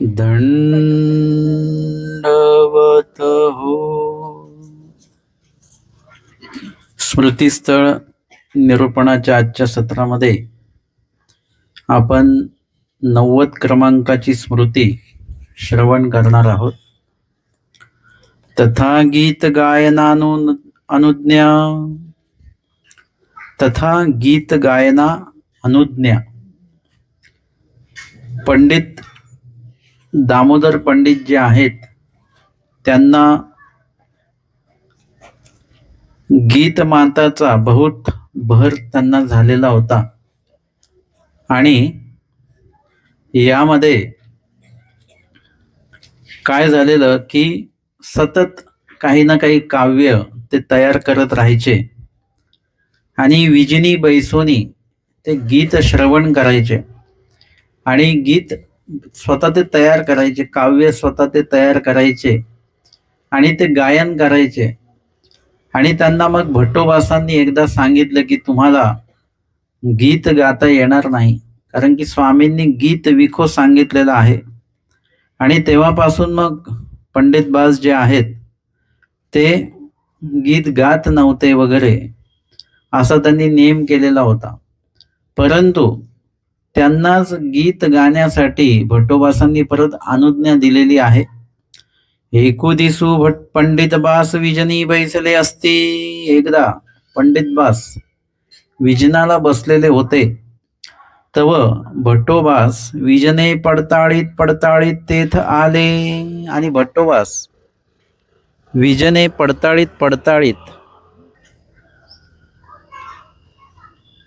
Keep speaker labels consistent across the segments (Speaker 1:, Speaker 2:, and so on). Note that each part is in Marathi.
Speaker 1: दंडवत हो. स्मृतीस्थळ निरूपणाच्या आजच्या सत्रामध्ये आपण 90 क्रमांकाची स्मृती श्रवण करणार आहोत. तथा गीत गायनानु अनुज्ञा, तथा गीत गायना अनुज्ञा. पंडित दामोदर पंडित जे आहेत त्यांना गीतमाताचा बहुत भर त्यांना झालेला होता आणि यामध्ये काय झालेलं की सतत काही ना काही काव्य ते तयार करत राहायचे आणि विजिनी बैसोनी ते गीत श्रवण करायचे आणि गीत स्वतः ते तयार करायचे, काव्य स्वतः ते तयार करायचे आणि ते गायन करायचे. आणि त्यांना मग भट्टोबासांनी एकदा सांगितलं की तुम्हाला गीत गाता येणार नाही, कारण की स्वामींनी गीत विखो सांगितलेलं आहे. आणि तेव्हापासून मग पंडित बास जे आहेत ते गीत गात नव्हते वगैरे असा त्यांनी नियम केलेला होता. परंतु त्यांनाच गीत गाण्यासाठी भट्टोबासांनी परत अनुज्ञा दिलेली आहे. एकू दिसू पंडित बास विजनी बैसले असती. एकदा पंडित बास विजनाला बसलेले होते तव भट्टोबास विजने पडताळीत पडताळीत तेथ आले. आणि भट्टोबास विजने पडताळीत पडताळीत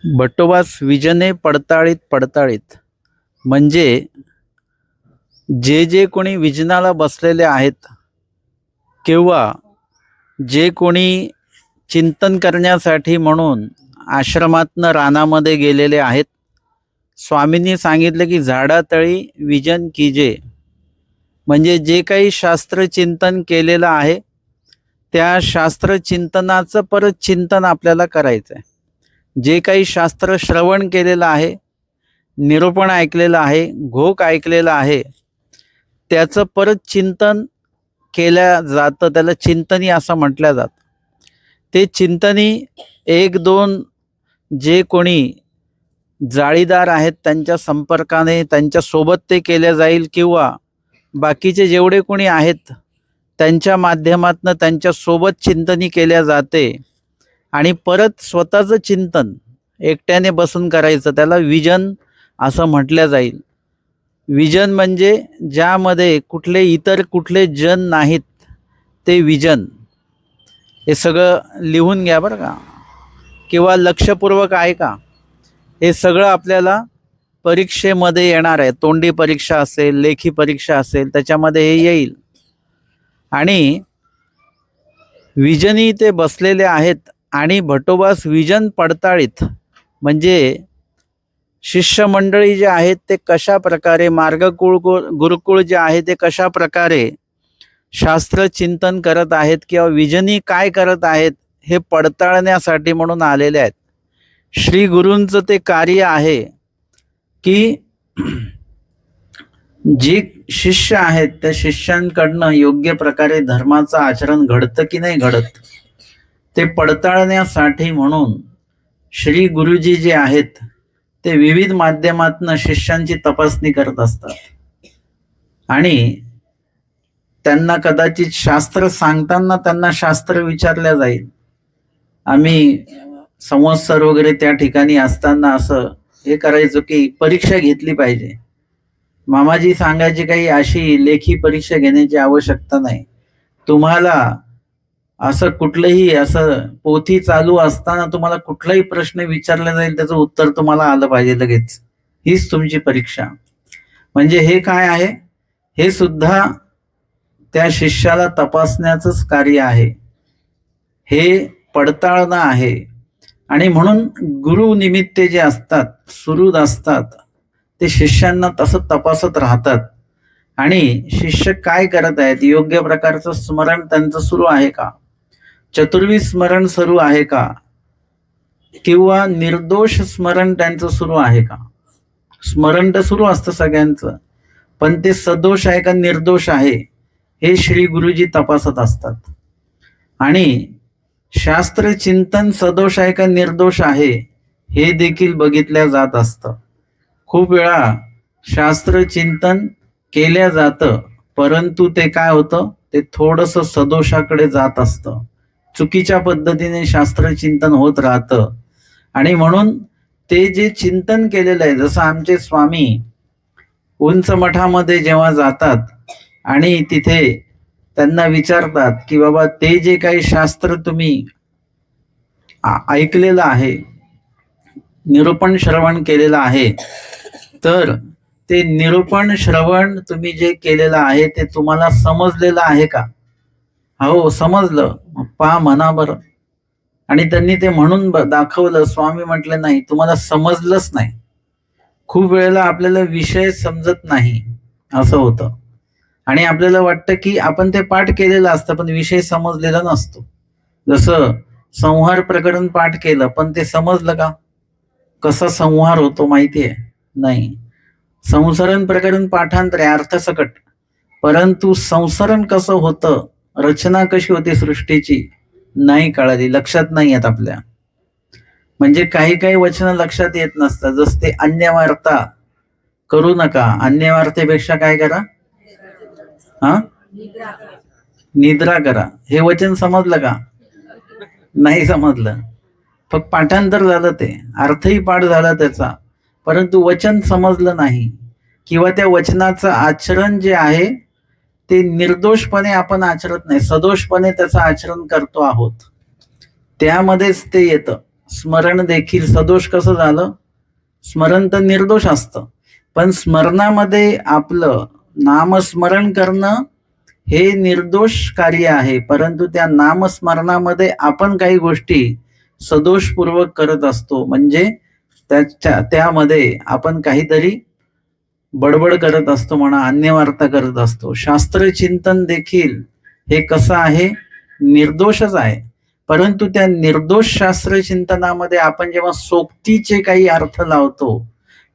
Speaker 1: भट्टोबास विजने पडताळीत पडताळीत म्हणजे जे जे कोणी विजनाला बसलेले आहेत किंवा जे कोणी चिंतन करण्यासाठी म्हणून आश्रमातनं रानामध्ये गेलेले आहेत, स्वामींनी सांगितलं की झाडातळी विजन कीजे. म्हणजे जे काही शास्त्र चिंतन केलेलं आहे त्या शास्त्र चिंतनाचं परत चिंतन आपल्याला करायचं आहे. जे काही शास्त्र श्रवण केलेलं आहे, निरूपण ऐकलेलं आहे, घोक ऐकलेलं आहे, त्याचं परत चिंतन केलं जातं. त्याला चिंतनी असं म्हटलं जातं. ते चिंतनी एक दोन जे कोणी जाळीदार आहेत त्यांच्या संपर्काने त्यांच्यासोबत ते केले जाईल किंवा बाकीचे जेवढे कोणी आहेत त्यांच्या माध्यमातून त्यांच्यासोबत चिंतनी केल्या जाते. आणि परत स्वतःचं चिंतन एकट्याने बसून करायचं, त्याला विजन असं म्हटलं जाईल. विजन म्हणजे ज्यामध्ये इतर कुठले जन नाहीत ते विजन. हे सगळं लिहून घ्या बरं का, किंवा लक्षपूर्वक ऐका. हे सगळं आपल्याला परीक्षेमध्ये येणार आहे. तोंडी परीक्षा असेल, लेखी परीक्षा असेल, त्याच्यामध्ये हे येईल. आणि विजनी ते बसलेले आहेत आणि भट्टोबास विजन पडताळीत म्हणजे शिष्यमंडळी जे आहेत ते कशा प्रकारे मार्गकुळ गुरुकुळ जे आहे ते कशा प्रकारे शास्त्र चिंतन करत आहेत किंवा विजनी काय करत आहेत हे पडताळण्यासाठी म्हणून आलेले आहेत. श्री गुरूंचं ते कार्य आहे की जे शिष्य आहेत त्या शिष्यांकडनं योग्य प्रकारे धर्माचं आचरण घडतं की नाही घडत ते पडताळण्यासाठी म्हणून श्री गुरुजी जे आहेत ते विविध माध्यमातून शिष्यांची तपासणी करत असतात. आणि त्यांना कदाचित शास्त्र सांगताना त्यांना शास्त्र विचारल्या जाईल. आम्ही संवत्सर वगैरे त्या ठिकाणी असताना असं हे करायचो की परीक्षा घेतली पाहिजे. मामाजी सांगायची काही अशी लेखी परीक्षा घेण्याची आवश्यकता नाही. तुम्हाला असं कुठलंही असं पोथी चालू असताना तुम्हाला कुठलाही प्रश्न विचारला जाईल त्याचं उत्तर तुम्हाला आलं पाहिजे लगेच. हीच तुमची परीक्षा. म्हणजे हे काय आहे, हे सुद्धा त्या शिष्याला तपासण्याचंच कार्य आहे, हे पडताळणं आहे. आणि म्हणून गुरु निमित्ते जे असतात, सुहृद असतात, ते शिष्यांना तसं तपासत राहतात. आणि शिष्य काय करत आहेत, योग्य प्रकारचं स्मरण त्यांचं सुरू आहे का, चतुर्वी स्मरण सुरू आहे का, किंवा निर्दोष स्मरण त्यांचं सुरू आहे का. स्मरण तर सुरू असतं सगळ्यांचं, पण ते सदोष आहे का निर्दोष आहे हे श्री गुरुजी तपासत असतात. आणि शास्त्र चिंतन सदोष आहे का निर्दोष आहे हे देखील बघितल्या जात असतं. खूप वेळा शास्त्र चिंतन केल्या जातं, परंतु ते काय होतं, ते थोडस सदोषाकडे जात असतं. चुकीच्या पद्धतीने शास्त्र चिंतन होत राहतं. आणि म्हणून ते जे चिंतन केलेलं आहे, जसं आमचे स्वामी उंच मठामध्ये जेव्हा जातात आणि तिथे त्यांना विचारतात की बाबा ते जे काही शास्त्र तुम्ही ऐकलेलं आहे, निरूपण श्रवण केलेलं आहे, तर ते निरूपण श्रवण तुम्ही जे केलेलं आहे ते तुम्हाला समजलेलं आहे का? हो समजलं. पहा म्हणा बरं. आणि त्यांनी ते म्हणून दाखवलं. स्वामी म्हटले नाही, तुम्हाला समजलंच नाही. खूप वेळेला आपल्याला विषय समजत नाही असं होतं आणि आपल्याला वाटतं की आपण ते पाठ केलेलं असतं पण विषय समजलेला नसतो. जसं संहार प्रकरण पाठ केलं पण ते समजलं का? कसा संहार होतो माहितीये? नाही. संसरण प्रकरण पाठांतरे अर्थसकट, परंतु संसरण कसं होतं, रचना कशी होती सृष्टीची नाही कळाली, लक्षात नाही येत आपल्या. म्हणजे काही काही वचन लक्षात येत नसतात. जसं ते अन्यवार्ता करू नका, अन्यवार्तेपेक्षा काय करा, हा निद्रा करा. हे वचन समजलं का? नाही समजलं. फक्त पाठांतर झालं, ते अर्थही पाठ झाला त्याचा, परंतु वचन समजलं नाही. किंवा त्या वचनाचं आचरण जे आहे ते निर्दोषपणे आपण आचरत नाही, सदोषपणे त्याचं आचरण करतो आहोत. त्यामध्येच ते येतं. स्मरण देखील सदोष कसं झालं? स्मरण तर निर्दोष असतं, पण स्मरणामध्ये आपलं नामस्मरण करणं हे निर्दोष कार्य आहे, परंतु त्या नामस्मरणामध्ये आपण काही गोष्टी सदोषपूर्वक करत असतो. म्हणजे त्यामध्ये आपण काहीतरी बडबड करत असतो म्हणा, अन्यवार्ता करत असतो. शास्त्र चिंतन देखील हे कसं आहे? निर्दोषच आहे. परंतु त्या निर्दोष शास्त्र चिंतनामध्ये आपण जेव्हा सोक्तीचे काही अर्थ लावतो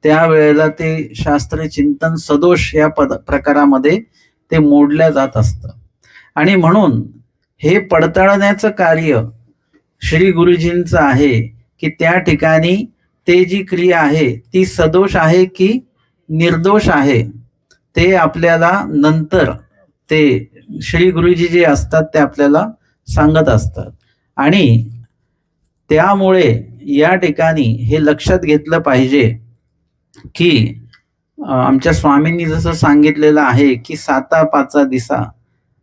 Speaker 1: त्यावेळेला ते शास्त्र चिंतन सदोष या प्रकारामध्ये ते मोडल्या जात असतं. आणि म्हणून हे पडताळण्याचं कार्य श्री गुरुजींचं आहे की त्या ठिकाणी ते जी क्रिया आहे ती सदोष आहे की निर्दोष आहे ते आपल्याला नंतर ते श्री गुरुजी जे असतात ते आपल्याला सांगत असतात. आणि त्यामुळे या ठिकाणी हे लक्षात घेतलं पाहिजे की आमच्या स्वामींनी जसं सांगितलेलं आहे की 7 दिसा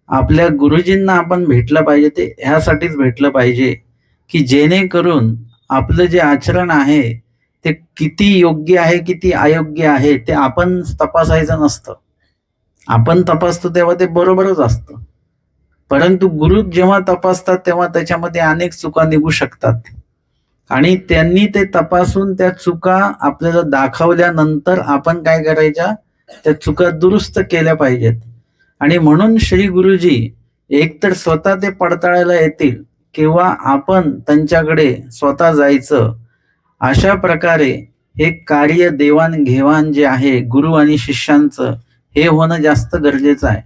Speaker 1: आपल्या गुरुजींना आपण भेटलं पाहिजे. ते ह्यासाठीच भेटलं पाहिजे की जेणेकरून आपलं जे आचरण आहे ते किती योग्य आहे किती अयोग्य आहे ते आपण तपासायचं नसतं. आपण तपासतो तेव्हा ते बरोबरच असतं, परंतु गुरु जेव्हा तपासतात तेव्हा त्याच्यामध्ये अनेक चुका निघू शकतात. आणि त्यांनी ते तपासून त्या चुका आपल्याला दाखवल्यानंतर आपण काय करायच्या, त्या चुका दुरुस्त केल्या पाहिजेत. आणि म्हणून श्री गुरुजी एकतर स्वतः ते पडताळायला येतील किंवा आपण त्यांच्याकडे स्वतः जायचं. अशा प्रकारे हे कार्य देवाणघेवाण जे आहे गुरु आणि शिष्यांचं हे होणं जास्त गरजेचं आहे.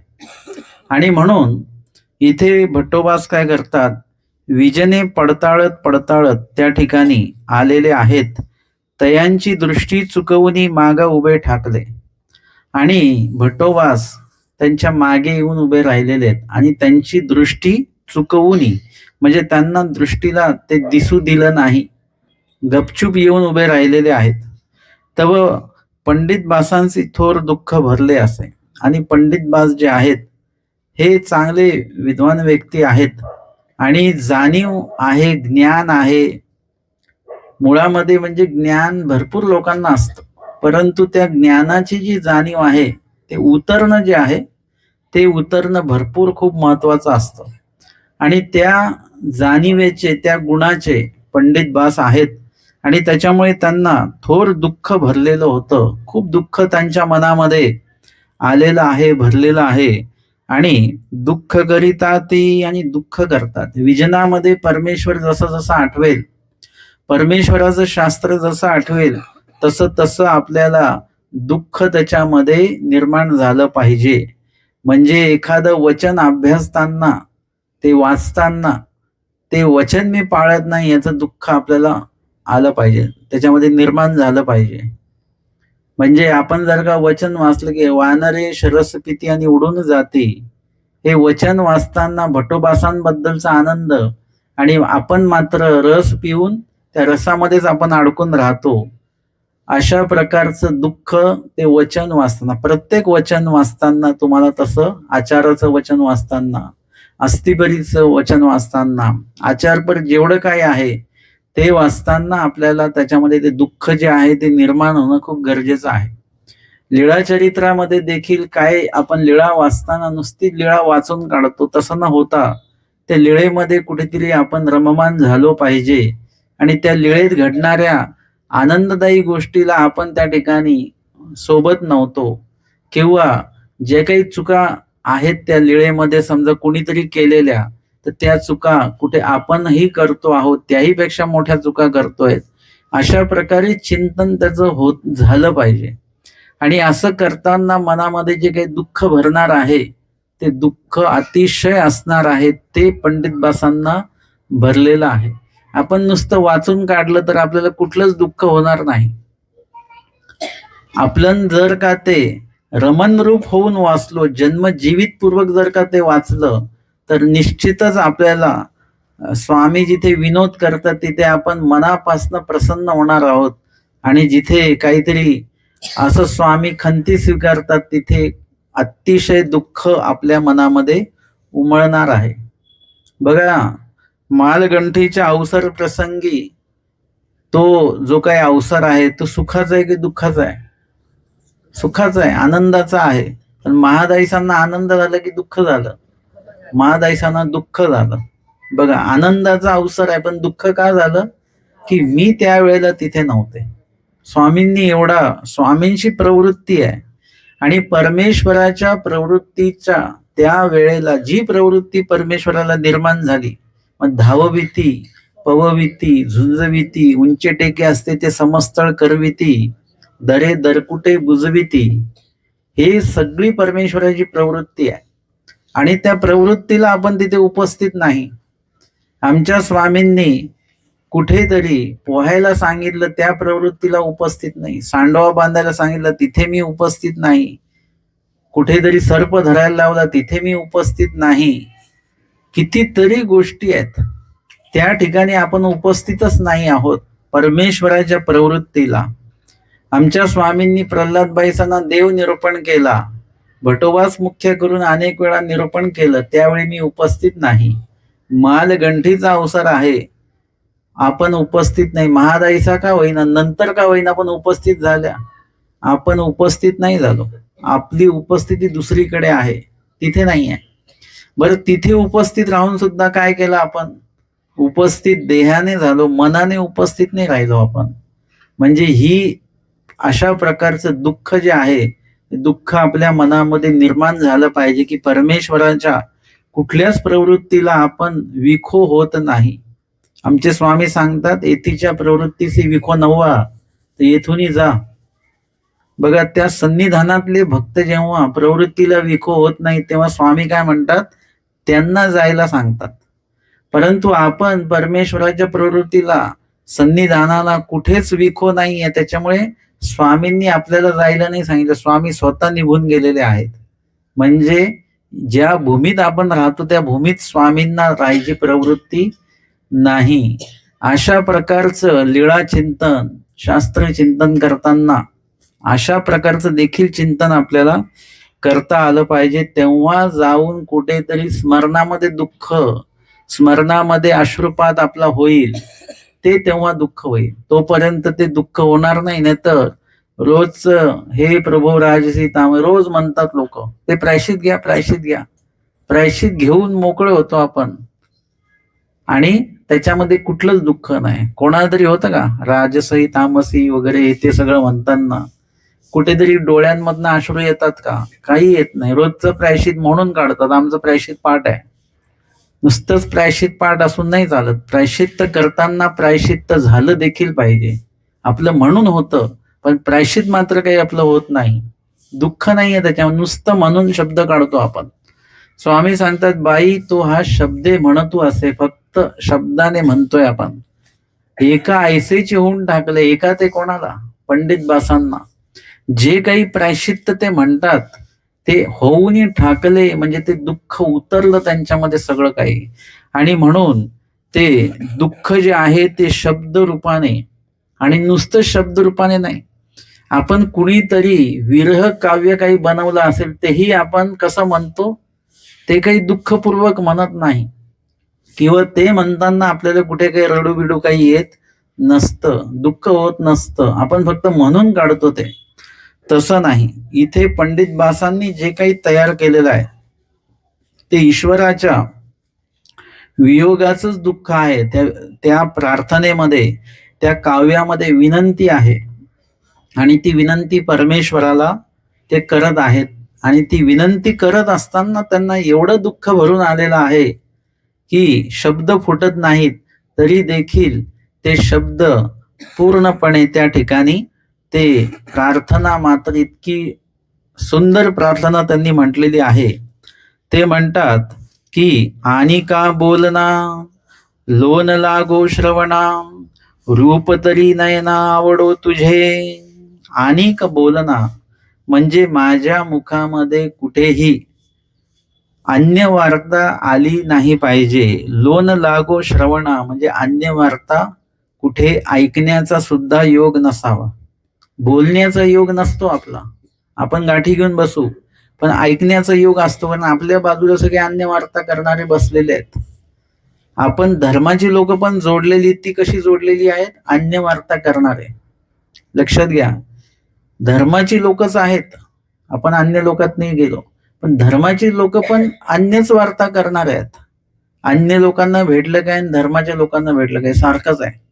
Speaker 1: आणि म्हणून इथे भट्टोबास काय करतात, विजने पडताळत पडताळत त्या ठिकाणी आलेले आहेत, तयांची दृष्टी चुकवून मागा उभे ठाकले. आणि भट्टोबास त्यांच्या मागे येऊन उभे राहिलेले आहेत आणि त्यांची दृष्टी चुकवून, म्हणजे त्यांना दृष्टीला ते दिसू दिलं नाही, गपचूप येऊन उभे राहिलेले आहेत. तव पंडित बासांचे थोर दुःख भरले असे. आणि पंडित बास जे आहेत हे चांगले विद्वान व्यक्ती आहेत आणि जाणीव आहे, ज्ञान आहे मुळामध्ये. म्हणजे ज्ञान भरपूर लोकांना असतं, परंतु त्या ज्ञानाची जी जाणीव आहे ते उतरणं जे आहे ते उतरणं भरपूर खूप महत्वाचं असतं. आणि त्या जाणीवेचे त्या गुणाचे पंडित बास आहेत आणि त्याच्यामुळे त्यांना थोर दुःख भरलेलं होतं. खूप दुःख त्यांच्या मनामध्ये आलेलं आहे, भरलेलं आहे. आणि दुःख करीतात आणि दुःख करतात. विजनामध्ये परमेश्वर जसं जसं आठवेल, परमेश्वराचं शास्त्र जसं आठवेल तसं तसं आपल्याला दुःख त्याच्यामध्ये निर्माण झालं पाहिजे. म्हणजे एखादं वचन अभ्यासताना, ते वाचताना, ते वचन मी पाळत नाही याचं दुःख आपल्याला आलं पाहिजे, त्याच्यामध्ये निर्माण झालं पाहिजे. म्हणजे आपण जर का वचन वाचलं की वानरे शरस पिती आणि उडून जाती, हे वचन वाचताना भटोबासांबद्दलचा आनंद, आणि आपण मात्र रस पिऊन त्या रसामध्येच आपण अडकून राहतो. अशा प्रकारचं दुःख ते वचन वाचताना, प्रत्येक वचन वाचताना तुम्हाला तसं, आचाराचं वचन वाचताना, अस्तिबरीचं वचन वाचताना, आचारपर जेवढं काय आहे ते वाचताना आपल्याला त्याच्यामध्ये ते दुःख जे आहे ते निर्माण होणं खूप गरजेचं आहे. लीळा चरित्रामध्ये देखील काय, आपण लीळा वाचताना नुसती लीळा वाचून काढतो तसं न होता त्या लीळेमध्ये कुठेतरी आपण रममान झालो पाहिजे, आणि त्या लीळेत घडणाऱ्या आनंददायी गोष्टीला आपण त्या ठिकाणी सोबत नव्हतो, किंवा जे काही चुका आहेत त्या लीळेमध्ये समजा कुणीतरी केलेल्या, तर त्या चुका कुठे आपणही करतो आहोत, त्याही पेक्षा मोठ्या चुका करतोय, अशा प्रकारे चिंतन त्याचं झालं पाहिजे. आणि असं करताना मनामध्ये जे काही दुःख भरणार आहे ते दुःख अतिशय असणार आहे, ते पंडितबासांना भरलेलं आहे. आपण नुसतं वाचून काढलं तर आपल्याला कुठलंच दुःख होणार नाही. आपलं जर का ते रमणरूप होऊन वाचलो, जन्मजीवितपूर्वक जर का ते वाचलं, तर निश्चितच आपल्याला स्वामी जिथे विनोद करतात तिथे आपण मनापासून प्रसन्न होणार आहोत, आणि जिथे काहीतरी असं स्वामी खंती स्वीकारतात तिथे अतिशय दुःख आपल्या मनामध्ये उमळणार आहे. बघा, मालगंठीच्या अवसर प्रसंगी तो जो काही अवसर आहे तो सुखाचा आहे की दुःखाचा आहे? सुखाचा आहे, आनंदाचा आहे. पण महादाईसांना आनंद झाला की दुःख झालं? महादाईसांना दुःख झालं. बघा, आनंदाचा अवसर आहे पण दुःख का झालं? की मी त्यावेळेला तिथे नव्हते. स्वामींनी एवढा, स्वामींची प्रवृत्ती आहे, आणि परमेश्वराच्या प्रवृत्तीच्या त्या वेळेला जी प्रवृत्ती परमेश्वराला निर्माण झाली, मग धावविती, पवविती, झुंजविती, उंचे टेके असते ते समस्थळ करविती, दरे दरकुटे बुजविती, हे सगळी परमेश्वराची प्रवृत्ती आहे, आणि त्या प्रवृत्तीला आपण तिथे उपस्थित नाही. आमच्या स्वामींनी कुठेतरी पोहायला सांगितलं, त्या प्रवृत्तीला उपस्थित नाही. सांडवा बांधायला सांगितलं, तिथे मी उपस्थित नाही. कुठेतरी सर्प धरायला लावला, तिथे मी उपस्थित नाही. कितीतरी गोष्टी आहेत, त्या ठिकाणी आपण उपस्थितच नाही आहोत परमेश्वराच्या प्रवृत्तीला. आमच्या स्वामींनी प्रल्हादबाईसांना देव निरूपण केला, भटोबास मुख्य करून अनेक वेळा निरूपण केलं, त्यावेळी मी उपस्थित नाही. मालगंठीचा अवसर आहे, आपण उपस्थित नाही. महादाईसा का होईना, नंतर का होईना पण उपस्थित झाल्या, आपण उपस्थित नाही झालो. आपली उपस्थिती दुसरीकडे आहे, तिथे नाही आहे. बरं, तिथे उपस्थित राहून सुद्धा काय केलं आपण? उपस्थित देहाने झालो, मनाने उपस्थित नाही राहिलो आपण. म्हणजे ही अशा प्रकारचं दुःख जे आहे, दुःख आपल्या मनामध्ये निर्माण झालं पाहिजे की परमेश्वराच्या कुठल्याच प्रवृत्तीला आपण विखो होत नाही. आमचे स्वामी सांगतात, येथीच्या प्रवृत्तीशी विखो नव्हा तर येथूनही जा. बघा, त्या सन्निधानातले भक्त जेव्हा प्रवृत्तीला विखो होत नाही तेव्हा स्वामी काय म्हणतात? त्यांना जायला सांगतात. परंतु आपण परमेश्वराच्या प्रवृत्तीला, सन्निधानाला कुठेच विखो नाहीये, त्याच्यामुळे स्वामींनी आपल्याला जायला नाही सांगितलं. स्वामी स्वतः निघून गेलेले आहेत. म्हणजे ज्या भूमीत आपण राहतो त्या भूमीत स्वामींना राहायची प्रवृत्ती नाही. अशा प्रकारचं लीळा चिंतन, शास्त्र चिंतन करताना अशा प्रकारचं देखील चिंतन आपल्याला करता आलं पाहिजे. तेव्हा जाऊन कुठेतरी स्मरणामध्ये दुःख, स्मरणामध्ये अश्रुपात आपला होईल, ते तेव्हा दुःख होईल. तोपर्यंत ते दुःख होणार नाही. नाही तर रोज हे प्रभू राजसी ताम रोज म्हणतात लोक, ते प्रायश्चित घ्या, प्रायश्चित घ्या. प्रायश्चित घेऊन मोकळे होतो आपण, आणि त्याच्यामध्ये कुठलंच दुःख नाही. कोणाला तरी होतं का राजसी तामसी वगैरे ते सगळं म्हणताना कुठेतरी डोळ्यांमधनं अश्रू येतात का? काही येत नाही. रोजचं प्रायश्चित म्हणून काढतात, आमचं प्रायश्चित पाठ आहे. नुसतंच प्रायश्चित पाठ असून नाही चालत. प्रायश्चित्त करताना प्रायश्चित्त झालं देखील पाहिजे. आपलं म्हणून होतं, पण प्रायश्चित मात्र काही आपलं होत नाही. दुःख नाहीये त्याच्यावर, नुसतं म्हणून शब्द काढतो आपण. स्वामी सांगतात, बाई तो हा शब्दे म्हणतो असे, फक्त शब्दाने म्हणतोय आपण. एका ऐसेचे होऊन टाकले. एका ते कोणाला? पंडित बासांना. जे काही प्रायश्चित्त ते म्हणतात ते होऊन ठाकले, म्हणजे ते दुःख उतरलं त्यांच्यामध्ये सगळं काही. आणि म्हणून ते दुःख जे आहे ते शब्द रूपाने, आणि नुसतं शब्द रूपाने नाही, आपण कुणीतरी विरह काव्य काही बनवलं असेल तेही आपण कसं म्हणतो, ते काही दुःखपूर्वक म्हणत नाही, किंवा ते म्हणताना आपल्याला कुठे काही रडू बिडू काही येत नसतं, दुःख होत नसतं, आपण फक्त म्हणून काढतो ते. तसं नाही. इथे पंडित बासांनी जे काही तयार केलेलं आहे ते ईश्वराच्या वियोगाचंच दुःख आहे. त्या प्रार्थनेमध्ये, त्या काव्यामध्ये विनंती आहे, आणि ती विनंती परमेश्वराला ते करत आहेत. आणि ती विनंती करत असताना त्यांना एवढं दुःख भरून आलेलं आहे की शब्द फुटत नाहीत, तरी देखील ते शब्द पूर्णपणे त्या ठिकाणी, ते प्रार्थना मात्र इतकी सुंदर प्रार्थना त्यांनी म्हटलेली आहे. ते म्हणतात की आणि का बोलना, लोन लागो श्रवणा, रूप तरी नयना आवडो तुझे. आणि का बोलना म्हणजे माझ्या मुखामध्ये कुठेही अन्य वार्ता आली नाही पाहिजे. लोन लागो श्रवणा म्हणजे अन्य वार्ता कुठे ऐकण्याचा सुद्धा योग नसावा. बोलण्याचा योग नसतो आपला, आपण गाठी घेऊन बसू, पण ऐकण्याचा योग असतो, कारण आपल्या बाजूला सगळे अन्य वार्ता करणारे बसलेले आहेत. आपण धर्माची लोक पण जोडलेली, ती कशी जोडलेली आहेत? अन्य वार्ता करणारे. लक्षात घ्या, धर्माची लोकच आहेत, आपण अन्य लोकात नाही गेलो, पण धर्माची लोक पण अन्यच वार्ता करणार आहेत. अन्य लोकांना भेटलं काय आणि धर्माच्या लोकांना भेटलं काय? सारखंच आहे,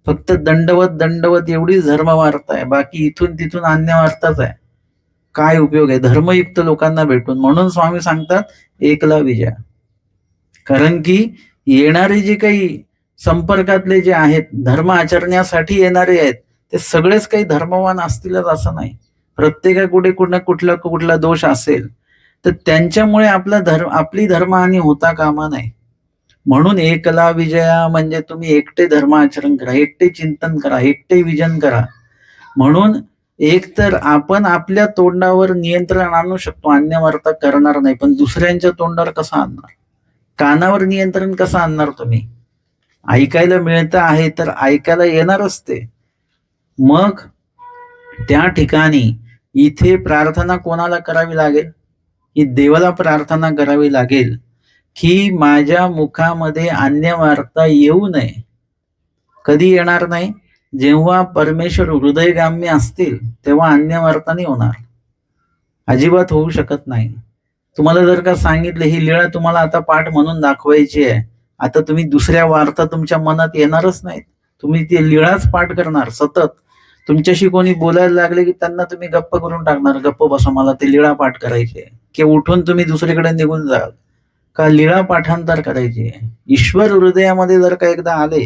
Speaker 1: फक्त दंडवत दंडवत एवढीच धर्म वार्ता आहे, बाकी इथून तिथून अन्य वार्ताच आहे. काय उपयोग आहे धर्मयुक्त लोकांना भेटून? म्हणून स्वामी सांगतात एकला विजय. कारण की येणारे जे काही संपर्कातले जे आहेत, धर्म आचरण्यासाठी येणारे आहेत, ते सगळेच काही धर्मवान असतीलच असं नाही. प्रत्येकाकडे कुठला कुठला दोष असेल, तर त्यांच्यामुळे आपली धर्महानी होता कामा नये. म्हणून एकला विजया म्हणजे तुम्ही एकटे धर्म आचरण करा, एकटे चिंतन करा, एकटे विजन करा. म्हणून एक तर आपण आपल्या तोंडावर नियंत्रण आणू शकतो, अन्य वार्ता करणार नाही, पण दुसऱ्यांच्या तोंडावर कसं आणणार? कानावर नियंत्रण कसं आणणार तुम्ही? ऐकायला मिळतं आहे तर ऐकायला येणारच ते. मग त्या ठिकाणी इथे प्रार्थना कोणाला करावी लागेल? ही देवाला प्रार्थना करावी लागेल की माझ्या मुखामध्ये अन्य वार्ता येऊ नये. कधी येणार नाही? जेव्हा परमेश्वर हृदयगाम्य असतील तेव्हा अन्य वार्ता नाही होणार, अजिबात होऊ शकत नाही. तुम्हाला जर का सांगितलं ही लीळा तुम्हाला आता पाठ म्हणून दाखवायची आहे, आता तुम्ही दुसऱ्या वार्ता तुमच्या मनात येणारच नाहीत, तुम्ही ती लीळाच पाठ करणार सतत. तुमच्याशी कोणी बोलायला लागले की त्यांना तुम्ही गप्प करून टाकणार, गप्प बसा मला ती लीळा पाठ करायची आहे, की उठून तुम्ही दुसरीकडे निघून जाल. का? लीळा पाठांतर करायची आहे. ईश्वर हृदयामध्ये जर का एकदा आले,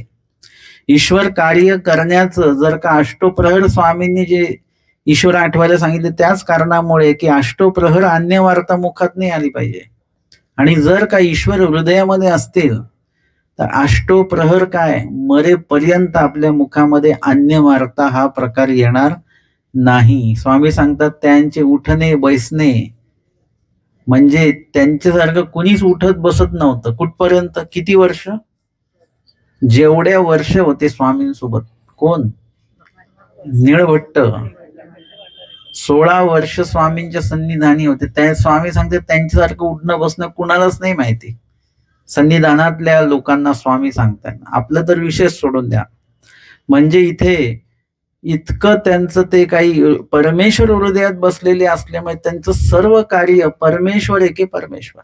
Speaker 1: ईश्वर कार्य करण्याचं जर का अष्टोप्रहर स्वामींनी जे ईश्वर आठवायला सांगितले त्याच कारणामुळे, की अष्टोप्रहर अन्य वार्ता मुखात नाही आली पाहिजे. आणि जर का ईश्वर हृदयामध्ये असतील तर अष्टोप्रहर काय, मरेपर्यंत आपल्या मुखामध्ये अन्य वार्ता हा प्रकार येणार नाही. स्वामी सांगतात त्यांचे उठणे बैसणे म्हणजे त्यांच्यासारखं कुणीच उठत बसत नव्हतं. कुठपर्यंत? किती वर्ष? जेवढ्या वर्ष होते स्वामींसोबत. कोण? निळभट्ट 16 वर्ष स्वामींच्या सन्निधानी होते. त्या स्वामी सांगते त्यांच्यासारखं उठणं बसणं कुणालाच नाही माहिती, सन्निधानातल्या लोकांना स्वामी सांगतात. आपलं तर विशेष सोडून द्या. म्हणजे इथे इतकं त्यांचं ते काही परमेश्वर हृदयात बसलेले असल्यामुळे त्यांचं सर्व कार्य परमेश्वर एके परमेश्वर.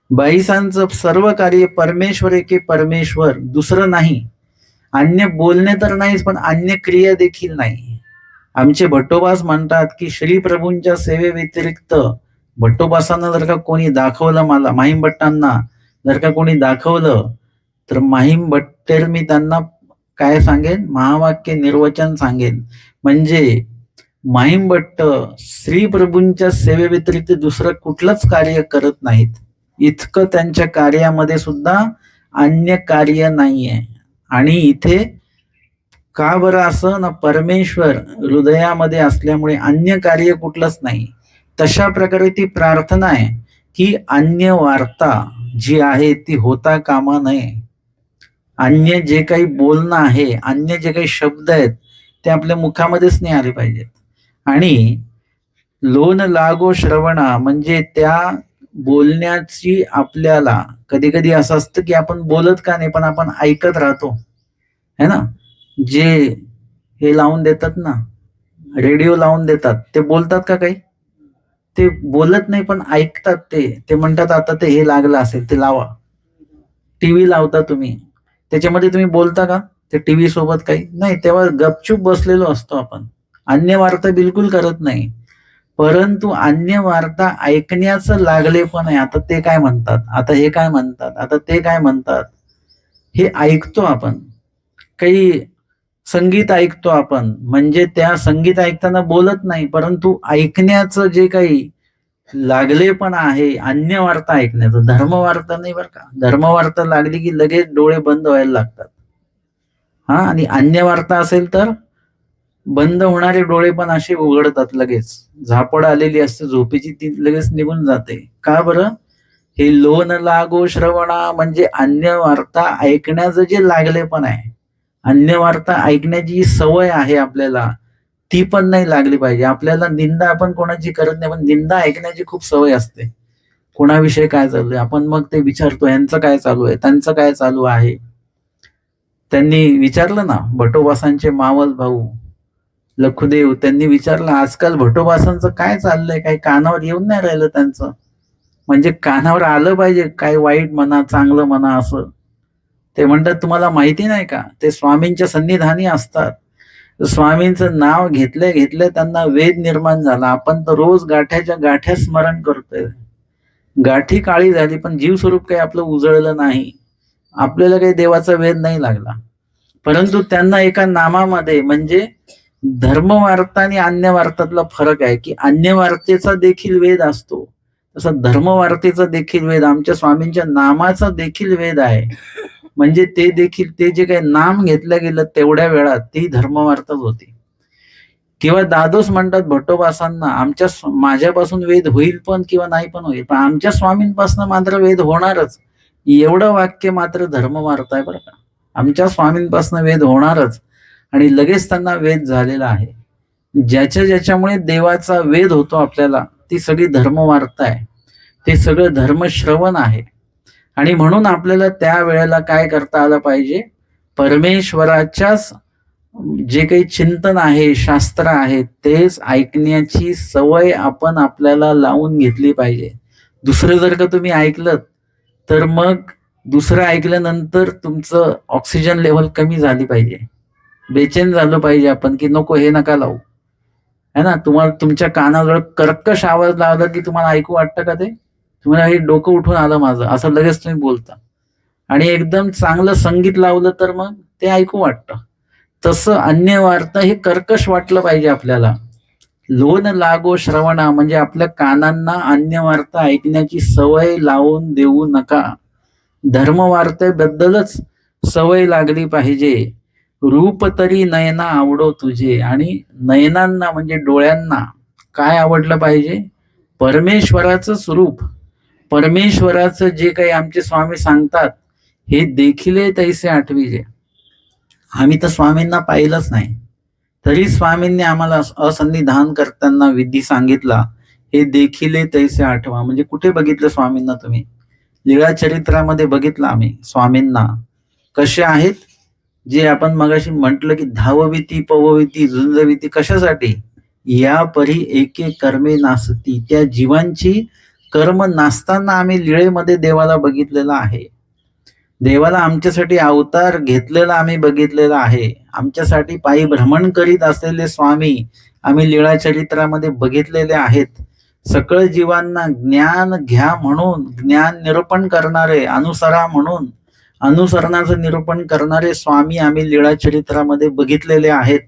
Speaker 1: बाईसांचं सर्व कार्य परमेश्वर एके परमेश्वर, दुसरं नाही. अन्य बोलणे तर नाहीच, पण अन्य क्रिया देखील नाही. आमचे भट्टोबास म्हणतात की श्री प्रभूंच्या सेवे व्यतिरिक्त भट्टोबासांना जर का कोणी दाखवलं, मला माहीम भट्टांना जर का कोणी दाखवलं, तर माहीम भट्टेर मी त्यांना काय सांगेन? महावाक्य निर्वचन सांगेन. म्हणजे महिमभट्ट श्री प्रभूंच्या सेवेव्यतिरिक्त दुसरं कुठलंच कार्य करत नाहीत. इतकं त्यांच्या कार्यामध्ये सुद्धा अन्य कार्य नाहीये. आणि इथे का बरं असं ना, परमेश्वर हृदयामध्ये असल्यामुळे अन्य कार्य कुठलंच नाही. तशा प्रकारे ती प्रार्थना आहे की अन्य वार्ता जी आहे ती होता कामा नये. अन्य जे काही बोलणं आहे, अन्य जे काही शब्द आहेत ते आपल्या मुखामध्येच नाही आले पाहिजेत. आणि लोन लागो श्रवणा म्हणजे त्या बोलण्याची आपल्याला कधी कधी असं असतं की आपण बोलत का नाही, पण आपण ऐकत राहतो है ना. जे हे लावून देतात ना, रेडिओ लावून देतात, ते बोलतात का काही? ते बोलत नाही पण ऐकतात. ते म्हणतात आता ते हे लागलं असेल ते लावा. टीव्ही लावता तुम्ही, त्याच्यामध्ये तुम्ही बोलता का ते टीव्ही सोबत? काही नाही, तेव्हा गपचूप बसलेलो असतो आपण. अन्य वार्ता बिलकुल करत नाही. परंतु अन्य वार्ता ऐकण्याचं लागले पण आहे. आता ते काय म्हणतात, आता हे काय म्हणतात, आता ते काय म्हणतात, हे ऐकतो आपण. काही संगीत ऐकतो आपण, म्हणजे त्या संगीत ऐकताना बोलत नाही, परंतु ऐकण्याचं जे काही लागले पण आहे अन्य वार्ता ऐकण्याचं. धर्मवार्ता नाही बरं का. धर्मवार्ता लागली की लगेच डोळे बंद व्हायला लागतात. हा, आणि अन्य वार्ता असेल तर बंद होणारे डोळे पण असे उघडतात लगेच. झापड आलेली असते झोपेची, ती लगेच निघून जाते. का बरं? हे लोन लागो श्रवणा म्हणजे अन्य वार्ता ऐकण्याचं जे लागले पण आहे, अन्य वार्ता ऐकण्याची जी सवय आहे आपल्याला, ती पण नाही लागली पाहिजे. आपल्याला निंदा आपण कोणाची करत नाही, पण निंदा ऐकण्याची खूप सवय असते. कोणाविषयी काय चालू आहे आपण मग ते विचारतो, यांचं काय चालू आहे, त्यांचं काय चालू आहे. त्यांनी विचारलं ना, भटोबासांचे मावस भाऊ लखुदेव, त्यांनी विचारलं आजकाल भटोबासांचं काय चाललंय, काही कानावर येऊन नाही राहिलं त्यांचं. म्हणजे कानावर आलं पाहिजे, काय वाईट म्हणा चांगलं म्हणा असं. ते म्हणतात तुम्हाला माहिती नाही का, ते स्वामींच्या सन्निधानी असतात. स्वामींचं नाव घेतल्या घेतल्या त्यांना वेद निर्माण झाला. आपण तर रोज गाठ्याच्या गाठ्या स्मरण करतोय. गाठी काळी झाली पण जीव स्वरूप काही आपलं उजळलं नाही. आपल्याला काही देवाचा वेद नाही लागला. परंतु त्यांना एका नामामध्ये म्हणजे धर्मवार्ता आणि अन्य वार्तातला फरक आहे की अन्य वार्तेचा देखील वेद असतो, तसा धर्मवार्तेचा देखील वेद, आमच्या स्वामींच्या नामाचा देखील वेद आहे. म्हणजे ते देखील, ते जे काही नाम घेतलं गेलं तेवढ्या वेळात ती धर्मवार्ताच होती. किंवा दादोस म्हणतात भट्टोबासांना, माझ्यापासून वेद होईल पण किंवा नाही पण होईल, पण आमच्या स्वामींपासून मात्र वेद होणारच. एवढं वाक्य मात्र धर्मवार्ता आहे बरं का. आमच्या स्वामींपासून वेद होणारच. आणि लगेच त्यांना वेद झालेला आहे. ज्याच्यामुळे देवाचा वेद होतो आपल्याला, ती सगळी धर्मवार्ता आहे, ते सगळं धर्मश्रवण आहे. आणि म्हणून आपल्याला त्या वेळेला काय करता आलं पाहिजे, परमेश्वराच्याच जे काही चिंतन आहे, शास्त्र आहे, तेच ऐकण्याची सवय आपण आपल्याला लावून घेतली पाहिजे. दुसरं जर का तुम्ही ऐकलं तर मग दुसरं ऐकल्यानंतर तुमचं ऑक्सिजन लेवल कमी झाली पाहिजे, बेचैन झालं पाहिजे आपण की नको हे नका लावू, है ना. तुम्हाला तुमच्या कानाजवळ कर्कश आवाज लावला की तुम्हाला ऐकू वाटतं का ते? तुम्हाला हे डोकं उठून आलं माझं असं लगेच तुम्ही बोलता. आणि एकदम चांगलं संगीत लावलं तर मग ते ऐकू वाटतं. तसं अन्य वार्ता हे कर्कश वाटलं पाहिजे आपल्याला. लोन लागो श्रवणा म्हणजे आपल्या कानांना अन्य वार्ता ऐकण्याची सवय लावून देऊ नका. धर्मवार्तेबद्दलच सवय लागली पाहिजे. रूप तरी नयना आवडो तुझे, आणि नयनांना म्हणजे डोळ्यांना काय आवडलं पाहिजे? परमेश्वराचं स्वरूप, परमेश्वराचं जे काही आमचे स्वामी सांगतात हे देखील तैसे आठविजे. आम्ही तर स्वामींना पाहिलंच नाही, तरी स्वामींनी आम्हाला असन्निधान करताना विधी सांगितला, हे देखील तैसे आठवा. म्हणजे कुठे बघितलं स्वामींना तुम्ही? लीळा चरित्रामध्ये बघितलं आम्ही स्वामींना कसे आहेत. जे आपण मगाशी म्हटलं की धावविती पवविती झुंजविती, कशासाठी? या परी एके कर्मे नासती, त्या जीवांची कर्म नासताना आम्ही लीळेमध्ये देवाला बघितलेलं आहे. देवाला आमच्यासाठी अवतार घेतलेला आम्ही बघितलेला आहे. आमच्यासाठी पायी भ्रमण करीत असलेले स्वामी आम्ही लीळा चरित्रामध्ये बघितलेले आहेत. सकळ जीवांना ज्ञान घ्या म्हणून ज्ञान निरूपण करणारे, अनुसरा म्हणून अनुसरणाचं निरूपण करणारे स्वामी आम्ही लीळा चरित्रामध्ये बघितलेले आहेत.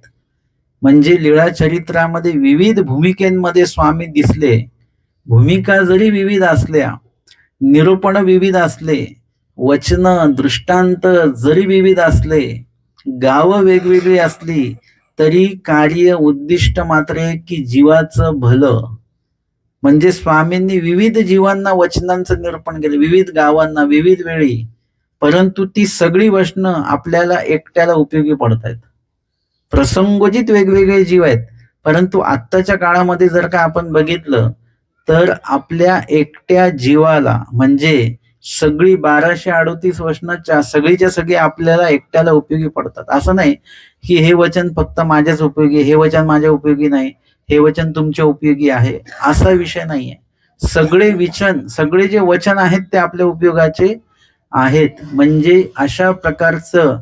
Speaker 1: म्हणजे लीळा चरित्रामध्ये विविध भूमिकेमध्ये स्वामी दिसले. भूमिका जरी विविध असल्या, निरूपण विविध असले, वचन दृष्टांत जरी विविध असले, गावं वेगवेगळी असली, तरी कार्य उद्दिष्ट मात्र आहे की जीवाचं भलं. म्हणजे स्वामींनी विविध जीवांना वचनांचं निरूपण केलं, विविध गावांना विविध वेळी, परंतु ती सगळी वचनं आपल्याला एकट्याला उपयोगी पडत आहेत. प्रसंगोचित वेगवेगळे जीव आहेत, परंतु आत्ताच्या काळामध्ये जर का आपण बघितलं तर आपल्या एकट्या जीवाला म्हणजे सगळी 1238 वचनाच्या सगळीच्या सगळी आपल्याला एकट्याला उपयोगी पडतात. असं नाही की हे वचन फक्त माझ्याच उपयोगी, हे वचन माझ्या उपयोगी नाही, हे वचन तुमच्या उपयोगी आहे, असा विषय नाहीये. सगळे जे वचन आहेत ते आपल्या उपयोगाचे आहेत. म्हणजे अशा प्रकारचं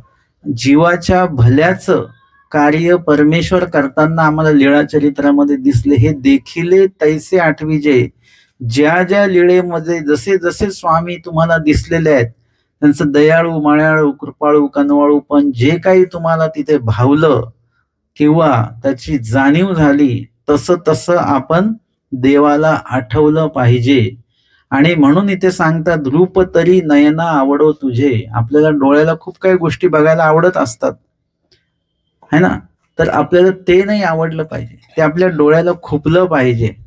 Speaker 1: जीवाच्या भल्याचं कार्य परमेश्वर करताना आम्हाला लीळा चरित्रामध्ये दिसले. हे देखिले तैसे आठविजे, ज्या ज्या लीळेमध्ये जसे जसे स्वामी तुम्हाला दिसलेले आहेत, त्यांचं दयाळू, मायाळू, कृपाळू, कनवाळू पण जे काही तुम्हाला तिथे भावलं किंवा त्याची जाणीव झाली, तसं तसं आपण देवाला आठवलं पाहिजे. आणि म्हणून इथे सांगतात, रूप तरी नयना आवडो तुझे. आपल्याला डोळ्याला खूप काही गोष्टी बघायला आवडत असतात, है ना. तर आपल्याला ते नाही आवडलं पाहिजे, ते आपल्या डोळ्याला खुपलं पाहिजे, है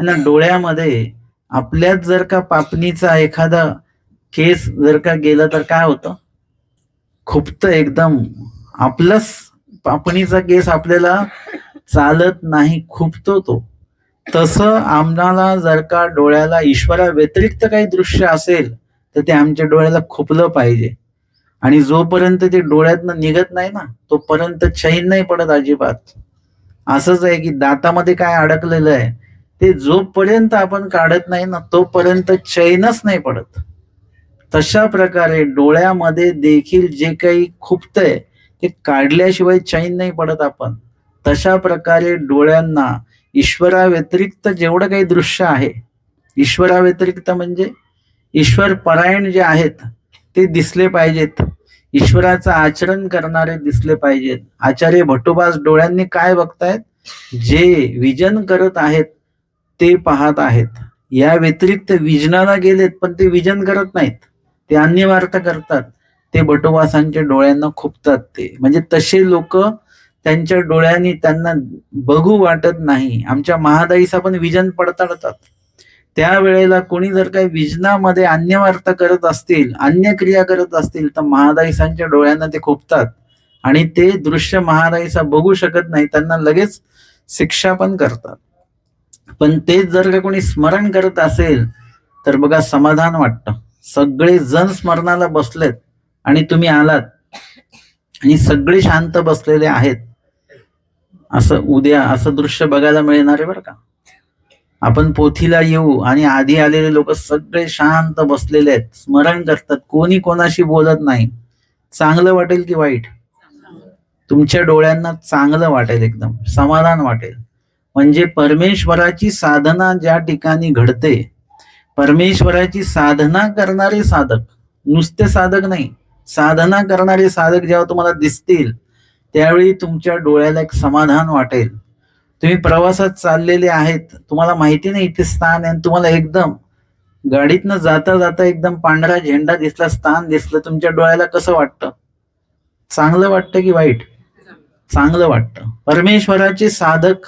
Speaker 1: ना. डोळ्यामध्ये आपल्यात जर का पापणीचा एखादा केस जर का गेला तर काय होतं, खुपतं एकदम. आपलंच पापणीचा केस आपल्याला चालत नाही, खुपतो तो. तसं आम्हाला जर का डोळ्याला ईश्वरा व्यतिरिक्त काही दृश्य असेल तर ते आमच्या डोळ्याला खुपलं पाहिजे. आणि जोपर्यंत ते डोळ्यातनं निघत नाही ना, तोपर्यंत चैन नाही पडत अजिबात. असंच आहे की दातामध्ये काय अडकलेलं आहे ते जोपर्यंत आपण काढत नाही ना, तोपर्यंत चैनच नाही पडत. तशा प्रकारे डोळ्यामध्ये देखील जे काही खुपतंय ते काढल्याशिवाय चैन नाही पडत आपण. तशा प्रकारे डोळ्यांना ईश्वरा व्यतिरिक्त जेवढं काही दृश्य आहे, ईश्वरा व्यतिरिक्त म्हणजे ईश्वर परायण जे आहेत ते दिसले पाहिजेत. ईश्वराचं आचरण करणारे दिसले पाहिजेत. आचार्य भट्टोबास डोळ्यांनी काय बघतायत, जे विजन करत आहेत ते पाहत आहेत. या व्यतिरिक्त विजनाला गेलेत पण ते विजन करत नाहीत, ते अन्यवार्थ करतात. ते भट्टोबासांच्या डोळ्यांना खुपतात. ते म्हणजे तसे लोक त्यांच्या डोळ्यांनी त्यांना बघू वाटत नाही. आमच्या महादाईचा पण विजन पडताळतात. त्यावेळेला कोणी जर काही विजनामध्ये अन्यवार्थ करत असतील, अन्य क्रिया करत असतील, तर महादाईसांच्या डोळ्यांना ते खुपतात आणि ते दृश्य महादाईसा बघू शकत नाही, त्यांना लगेच शिक्षा पण करतात. पण तेच जर का कोणी स्मरण करत असेल तर बघा समाधान वाटतं. सगळे जण स्मरणाला बसलेत आणि तुम्ही आलात आणि सगळे शांत बसलेले आहेत, असं उद्या असं दृश्य बघायला मिळणार आहे बरं का. आपण पोथीला येऊ आणि आधी आलेले लोक सगळे शांत बसलेले आहेत, स्मरण करतात, कोणी कोणाशी बोलत नाही. चांगलं वाटेल की वाईट? तुमच्या डोळ्यांना चांगलं वाटेल, एकदम समाधान वाटेल. म्हणजे परमेश्वराची साधना ज्या ठिकाणी घडते, परमेश्वराची साधना करणारे साधक, नुसते साधक नाही, साधना करणारे साधक जेव्हा तुम्हाला दिसतील त्यावेळी तुमच्या डोळ्याला एक समाधान वाटेल. तुम्ही प्रवासात चाललेले आहेत, तुम्हाला माहिती नाही इथे स्थान आहे, तुम्हाला एकदम गाडीतनं जाता जाता एकदम पांढरा झेंडा दिसला, स्थान दिसलं, तुमच्या डोळ्याला कसं वाटतं? चांगलं वाटतं की वाईट? चांगलं वाटतं. परमेश्वराचे साधक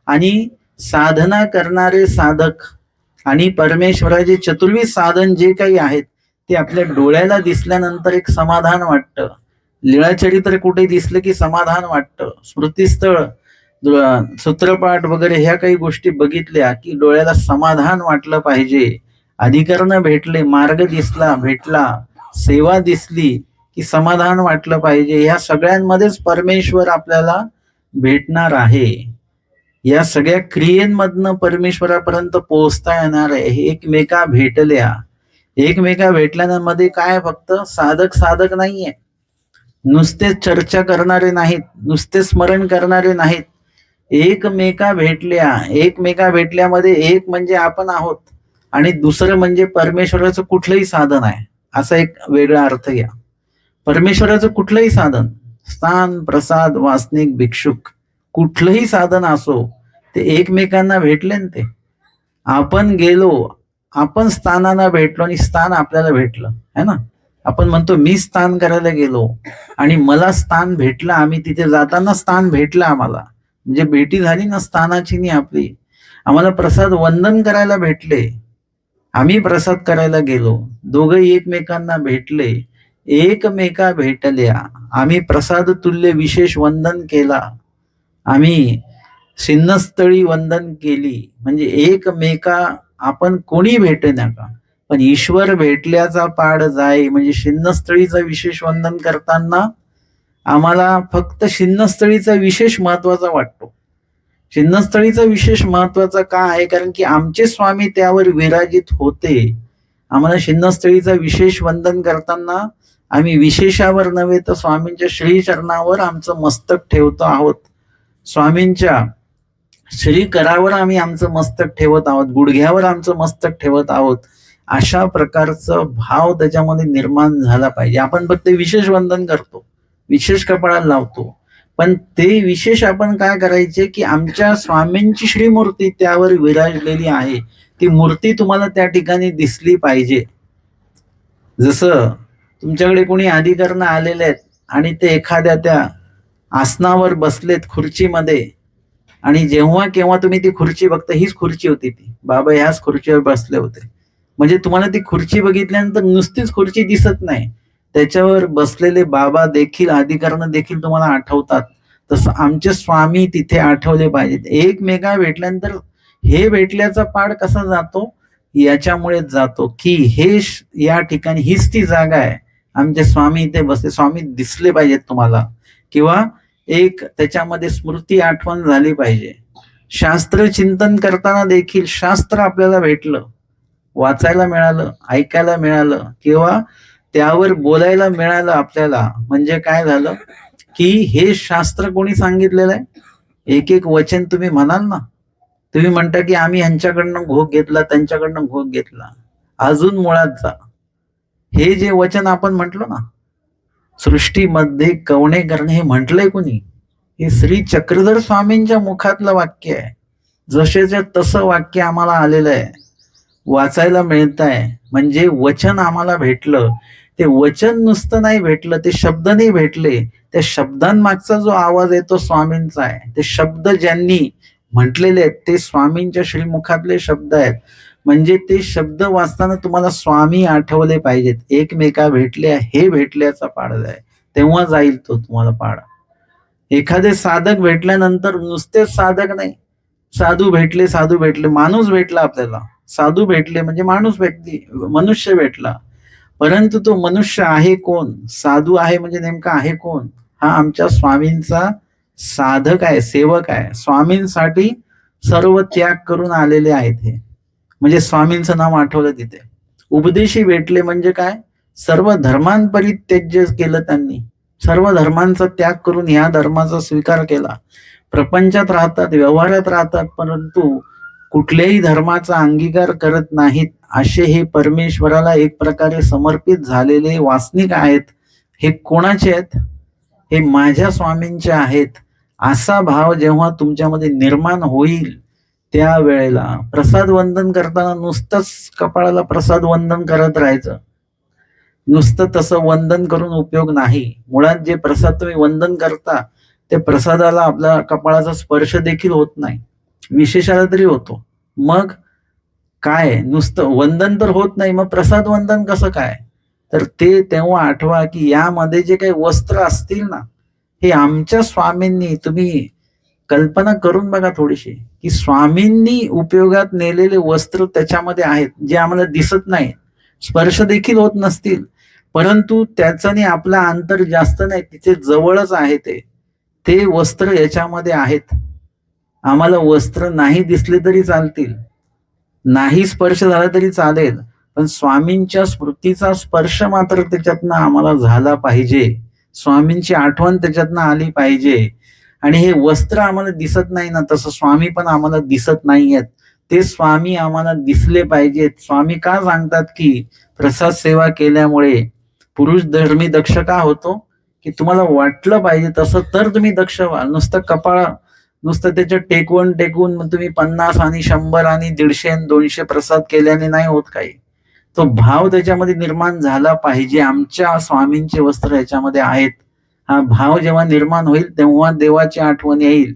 Speaker 1: आणि साधना करणारे साधक आणि परमेश्वराचे चतुर्विध साधन जे काही आहेत ते आपल्या डोळ्याला दिसल्यानंतर एक समाधान वाटतं. लीळाचरित्र कुठे दिसलं की समाधान वाटतं. स्मृतिस्थळ, सूत्रपाठ वगैरे ह्या काही गोष्टी बघितल्या की डोळ्याला समाधान वाटलं पाहिजे. अधिकरण भेटले, मार्ग दिसला, भेटला, सेवा दिसली की समाधान वाटलं पाहिजे. ह्या सगळ्यांमध्येच परमेश्वर आपल्याला भेटणार आहे. या सगळ्या क्रियेमधनं परमेश्वरापर्यंत पोहोचता येणार आहे. एकमेका भेटल्यामध्ये काय फक्त साधक साधक नाहीये, नुसते चर्चा करणारे नाहीत, नुसते स्मरण करणारे नाहीत. एकमेका भेटल्यामध्ये एक म्हणजे आपण आहोत आणि दुसरं म्हणजे परमेश्वराचं कुठलंही साधन आहे, असा एक वेगळा अर्थ घ्या. परमेश्वराचं कुठलंही साधन, स्थान, प्रसाद, वासनिक, भिक्षुक, कुठलंही साधन असो, ते एकमेकांना भेटले ना. ते आपण गेलो, आपण स्थानांना भेटलो आणि स्थान आपल्याला भेटलं, है ना. आपण म्हणतो मी स्थान करायला गेलो आणि मला स्थान भेटलं, आम्ही तिथे जाताना स्थान भेटलं आम्हाला, म्हणजे भेटी झाली ना स्थानाची नी आपली. आम्हाला प्रसाद वंदन करायला भेटले, आम्ही प्रसाद करायला गेलो, दोघंही एकमेकांना भेटले, एकमेका भेटल्या, आम्ही प्रसाद तुल्य विशेष वंदन केला, आम्ही शिन्नस्थळी वंदन केली. म्हणजे एकमेका आपण कोणी भेटे नका, पण ईश्वर भेटल्याचा पाड जाय. म्हणजे शिन्नस्थळीचं विशेष वंदन करताना आम्हाला फक्त शिन्नस्थळीचा विशेष महत्वाचा वाटतो. शिन्नस्थळीचा विशेष महत्वाचा का आहे, कारण की आमचे स्वामी त्यावर विराजित होते. आम्हाला शिन्नस्थळीचा विशेष वंदन करताना आम्ही विशेषावर नव्हे तर स्वामींच्या श्रीचरणावर आमचं मस्तक ठेवतो आहोत, स्वामींच्या श्रीकरावर आम्ही आमचं मस्तक ठेवत आहोत, गुडघ्यावर आमचं मस्तक ठेवत आहोत. अशा प्रकारचं भाव त्याच्यामध्ये निर्माण झाला पाहिजे. आपण फक्त विशेष वंदन करतो, विशेष कपाळाला लावतो, पण ते विशेष आपण काय करायचे की आमच्या स्वामींची श्रीमूर्ती त्यावर विराजलेली आहे, ती मूर्ती तुम्हाला त्या ठिकाणी दिसली पाहिजे. जसं तुमच्याकडे कोणी अधिकरण आलेले आहेत आणि ते एखाद्या त्या आसनावर बसलेत खुर्चीमध्ये, आणि जेव्हा केव्हा तुम्ही ती खुर्ची बघता, हीच खुर्ची होती, ती बाबा ह्याच खुर्चीवर बसले होते. म्हणजे तुम्हाला ती खुर्ची बघितल्यानंतर नुसतीच खुर्ची दिसत नाही, त्याच्यावर बसलेले बाबा देखील, अधिकरण देखील तुम्हाला आठवतात. तसं आमचे स्वामी तिथे आठवले पाहिजेत. एकमेका भेटल्यानंतर हे भेटल्याचा पाड कसा जातो, याच्यामुळेच जातो की हे या ठिकाणी हीच ती जागा आहे, आमचे स्वामी इथे बसले, स्वामी दिसले पाहिजेत तुम्हाला, किंवा एक त्याच्यामध्ये स्मृती आठवण झाली पाहिजे. शास्त्र चिंतन करताना देखील शास्त्र आपल्याला भेटलं, वाचायला मिळालं, ऐकायला मिळालं, किंवा त्यावर बोलायला मिळालं आपल्याला. म्हणजे काय झालं की हे शास्त्र कोणी सांगितलेलं आहे, एक एक वचन तुम्ही म्हणाल ना, तुम्ही म्हणता की आम्ही ह्यांच्याकडनं घोक घेतला, त्यांच्याकडनं घोक घेतला. अजून मुळात जा. हे जे वचन आपण म्हटलो ना, सृष्टीमध्ये कवणे करणे, हे म्हटलंय कोणी, हे श्री चक्रधर स्वामींच्या मुखातलं वाक्य आहे. जसेच्या तसं वाक्य आम्हाला आलेलं आहे, वाचायला मिळत आहे. म्हणजे वचन आम्हाला भेटलं. ते वचन नुसतं नाही भेटलं, ते शब्द नाही भेटले, त्या शब्दांमागचा जो आवाज आहे तो स्वामींचा आहे. ते शब्द ज्यांनी म्हटलेले आहेत ते स्वामींच्या श्रीमुखातले शब्द आहेत. म्हणजे ते शब्द वाचताना तुम्हाला स्वामी आठवले पाहिजेत. एकमेका भेटल्या, हे भेटल्याचा पाड आहे, तेव्हा जाईल तो तुम्हाला पाड. एखादे साधक भेटल्यानंतर नुसतेच साधक नाही, साधू भेटले, साधू भेटले, माणूस भेटला आपल्याला, साधू भेटले म्हणजे माणूस व्यक्ती, मनुष्य भेटला. परंतु तो मनुष्य आहे कोण, साधू आहे म्हणजे नेमका आहे कोण, हा आमच्या स्वामींचा साधक आहे, सेवक आहे. स्वामींसाठी सर्व त्याग करून आलेले आहेत हे. म्हणजे स्वामींचं नाव आठवलं तिथे. उपदेशी भेटले म्हणजे काय, सर्व धर्मांपरित्यज्य केलं त्यांनी, सर्व धर्मांचा त्याग करून ह्या धर्माचा स्वीकार केला. प्रपंचात राहतात, व्यवहारात राहतात, परंतु कुठल्याही धर्माचा अंगीकार करत नाहीत. असे हे परमेश्वराला एक प्रकारे समर्पित झालेले वासनिक आहेत. हे कोणाचे आहेत, हे माझ्या स्वामींचे आहेत. असा भाव जेव्हा तुमच्यामध्ये निर्माण होईल, त्या वेळेला प्रसाद वंदन करताना नुसतंच कपाळाला प्रसाद वंदन करत राहायचं, नुसतं तसं वंदन करून उपयोग नाही. मुळात जे प्रसाद तुम्ही वंदन करता, ते प्रसादाला आपल्या कपाळाचा स्पर्श देखील होत नाही, विशेषाला तरी होतो. मग काय, नुसतं वंदन तर होत नाही, मग प्रसाद वंदन कसं काय. तर ते तेव्हा आठवा की यामध्ये जे काही वस्त्र असतील ना, हे आमच्या स्वामींनी, तुम्ही कल्पना करून बघा थोडीशी, की स्वामींनी उपयोगात नेलेले वस्त्र त्याच्यामध्ये आहेत, जे आम्हाला दिसत नाही, स्पर्श देखील होत नसतील, परंतु त्याच्याने आपला अंतर जास्त नाही, तिथे जवळच आहे ते वस्त्र याच्यामध्ये आहेत. आम्हाला वस्त्र नाही दिसले तरी चालतील, नाही स्पर्श झाला तरी चालेल, पण स्वामींच्या स्मृतीचा स्पर्श मात्र त्याच्यातनं आम्हाला झाला पाहिजे, स्वामींची आठवण त्याच्यातनं आली पाहिजे. आणि हे वस्त्र आम्हाला दिसत नाही ना, तसं स्वामी पण आम्हाला दिसत नाहीयेत, ते स्वामी आम्हाला दिसले पाहिजेत. स्वामी का सांगतात की प्रसाद सेवा केल्यामुळे पुरुष धर्मी दक्ष का होतो, की तुम्हाला वाटलं पाहिजे तसं, तर तुम्ही दक्ष व्हाल. नुसतं कपाळ नुसतं त्याच्यात टेकवून टेकवून मग तुम्ही 50 आणि 100 आणि 150 आणि 200 प्रसाद केल्याने नाही होत काही. तो भाव त्याच्यामध्ये निर्माण झाला पाहिजे. आमच्या स्वामींचे वस्त्र याच्यामध्ये आहेत. हा भाव जेव्हा निर्माण होईल तेव्हा देवाची आठवण येईल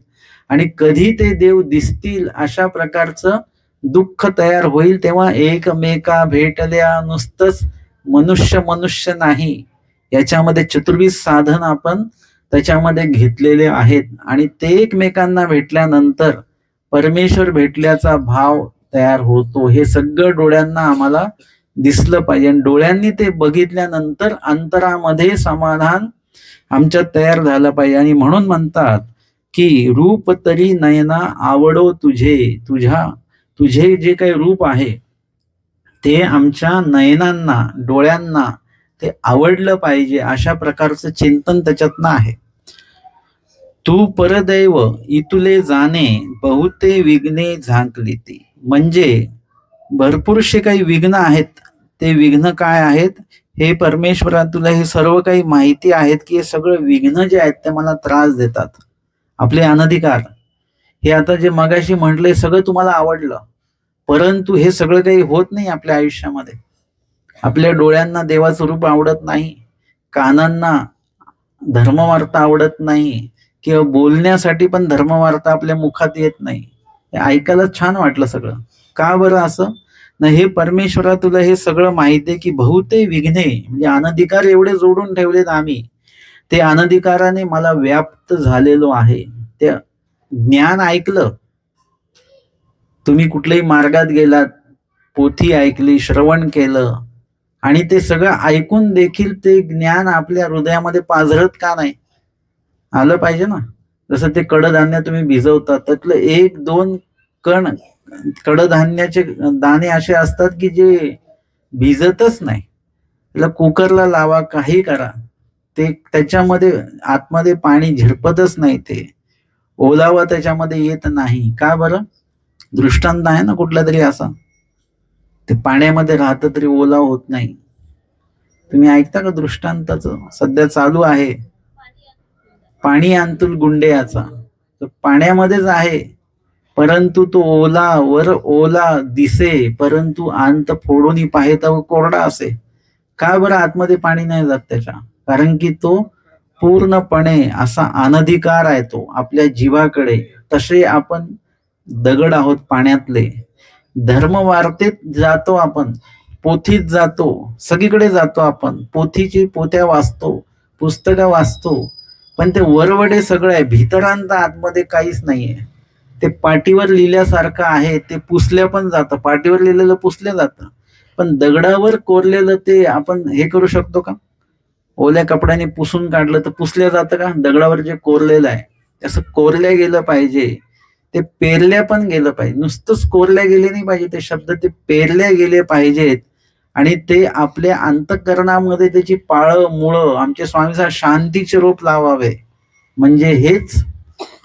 Speaker 1: आणि कधी ते देव दिसतील अशा प्रकारचं दुःख तयार होईल. तेव्हा एकमेका भेटल्या नुसतंच मनुष्य मनुष्य नाही, याच्यामध्ये चतुर्विध साधन आपण त्याच्यामध्ये घेतलेले आहेत आणि ते एकमेकांना भेटल्यानंतर परमेश्वर भेटल्याचा भाव तयार होतो. हे सगळं डोळ्यांना आम्हाला दिसलं पाहिजे आणि डोळ्यांनी ते बघितल्यानंतर अंतरामध्ये समाधान आमच्यात तयार झालं पाहिजे. आणि म्हणून म्हणतात की रूप तरी नयना आवडो तुझे, तुझे जे काही रूप आहे ते आमच्या नयनांना डोळ्यांना ते आवडलं पाहिजे, अशा प्रकारचं चिंतन त्याच्यातनं आहे. तू परदैव इतुले जाणे बहुते विघ्ने झांकली ती. म्हणजे भरपूरशे काही विघ्न आहेत. ते विघ्न काय आहेत हे परमेश्वरा तुला हे सर्व काही माहिती आहेत की हे सगळं विघ्न जे आहेत ते मला त्रास देतात. आपले अनधिकार हे आता जे मगाशी म्हटले सगळं तुम्हाला आवडलं, परंतु हे सगळं काही होत नाही आपल्या आयुष्यामध्ये. आपल्या डोळ्यांना देवाचं रूप आवडत नाही, कानांना धर्मवार्ता आवडत नाही किंवा बोलण्यासाठी पण धर्मवार्ता आपल्या मुखात येत नाही. हे ऐकायला छान वाटलं सगळं. का बरं असं? ना हे परमेश्वरा तुला हे सगळं माहिती आहे की बहुते विघ्ने म्हणजे अनधिकार एवढे जोडून ठेवलेत आम्ही, ते अनधिकाराने मला व्याप्त झालेलो आहे. ते ज्ञान ऐकलं, तुम्ही कुठल्याही मार्गात गेलात, पोथी ऐकली, श्रवण केलं आणि ते सगळं ऐकून देखील ते ज्ञान आपल्या हृदयामध्ये पाझरत का नाही? आलं पाहिजे ना. जसं ते कडधान्य तुम्ही भिजवता, त्यातलं 1-2 कण कडधान्याचे दाणे असे असतात की जे भिजतच नाही. त्याला कुकरला लावा, काही करा, ते त्याच्यामध्ये आतमध्ये पाणी झिरपतच नाही. ते ओलावा त्याच्यामध्ये येत नाही. का बरं? दृष्टांत आहे ना कुठला तरी असा. ते पाण्यामध्ये राहतं तरी ओलावा होत नाही. तुम्ही ऐकता का दृष्टांताचं? सध्या चालू आहे पाणी अंतुल गुंड्याचा. तो पाण्यामध्येच आहे, परंतु तो ओला दिसे, परंतु अंत फोडून पाहे तर कोरडा असे. का बरं आतमध्ये पाणी नाही जात त्याच्या? कारण की तो पूर्णपणे असा अनधिकार आहे तो आपल्या जीवाकडे. तसे आपण दगड आहोत पाण्यातले. धर्मवार्तेत जातो आपण, पोथीत जातो, सगळीकडे जातो आपण, पोथ्या वाचतो, पुस्तकं वाचतो, पण ते वरवडे सगळं आहे, भितरांत आतमध्ये काहीच नाहीये. ते पाटीवर लिहिल्यासारखं आहे, ते पुसल्या पण जातं. पाटीवर लिहिलेलं पुसल्या जातं, पण दगडावर कोरलेलं ते आपण हे करू शकतो का? ओल्या कपड्याने पुसून काढलं तर पुसल्या जातं का? दगडावर जे कोरलेलं आहे असं कोरल्या गेलं पाहिजे. ते पेरल्या पण गेलं पाहिजे. नुसतंच कोरल्या गेले नाही पाहिजे ते शब्द, ते पेरल्या गेले पाहिजेत आणि ते आपल्या अंतःकरणामध्ये त्याची पाळं मुळं आमचे स्वामी शांतीचे रोप लावावे. म्हणजे हेच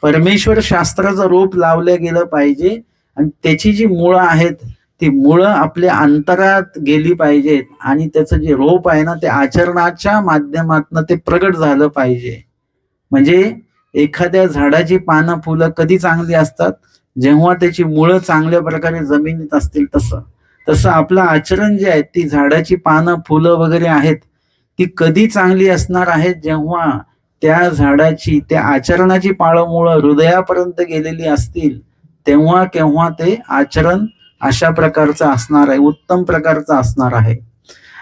Speaker 1: परमेश्वर शास्त्राचं रोप लावलं गेलं पाहिजे आणि त्याची जी मुळं आहेत ती मुळं आपल्या अंतरात गेली पाहिजेत आणि त्याचं जे रोप आहे ना ते आचरणाच्या माध्यमातून ते प्रगट झालं पाहिजे. म्हणजे एखाद्या झाडाची पानं फुलं कधी चांगली असतात? जेव्हा त्याची मुळं चांगल्या प्रकारे जमिनीत असतील. तसं आपलं आचरण जे आहे, ती झाडाची पानं फुलं वगैरे आहेत, ती कधी चांगली असणार आहेत? जेव्हा त्या झाडाची त्या आचरणाची पाळंमुळं हृदयापर्यंत गेलेली असतील, तेव्हा केव्हा ते आचरण अशा प्रकारचं असणार आहे, उत्तम प्रकारचं असणार आहे.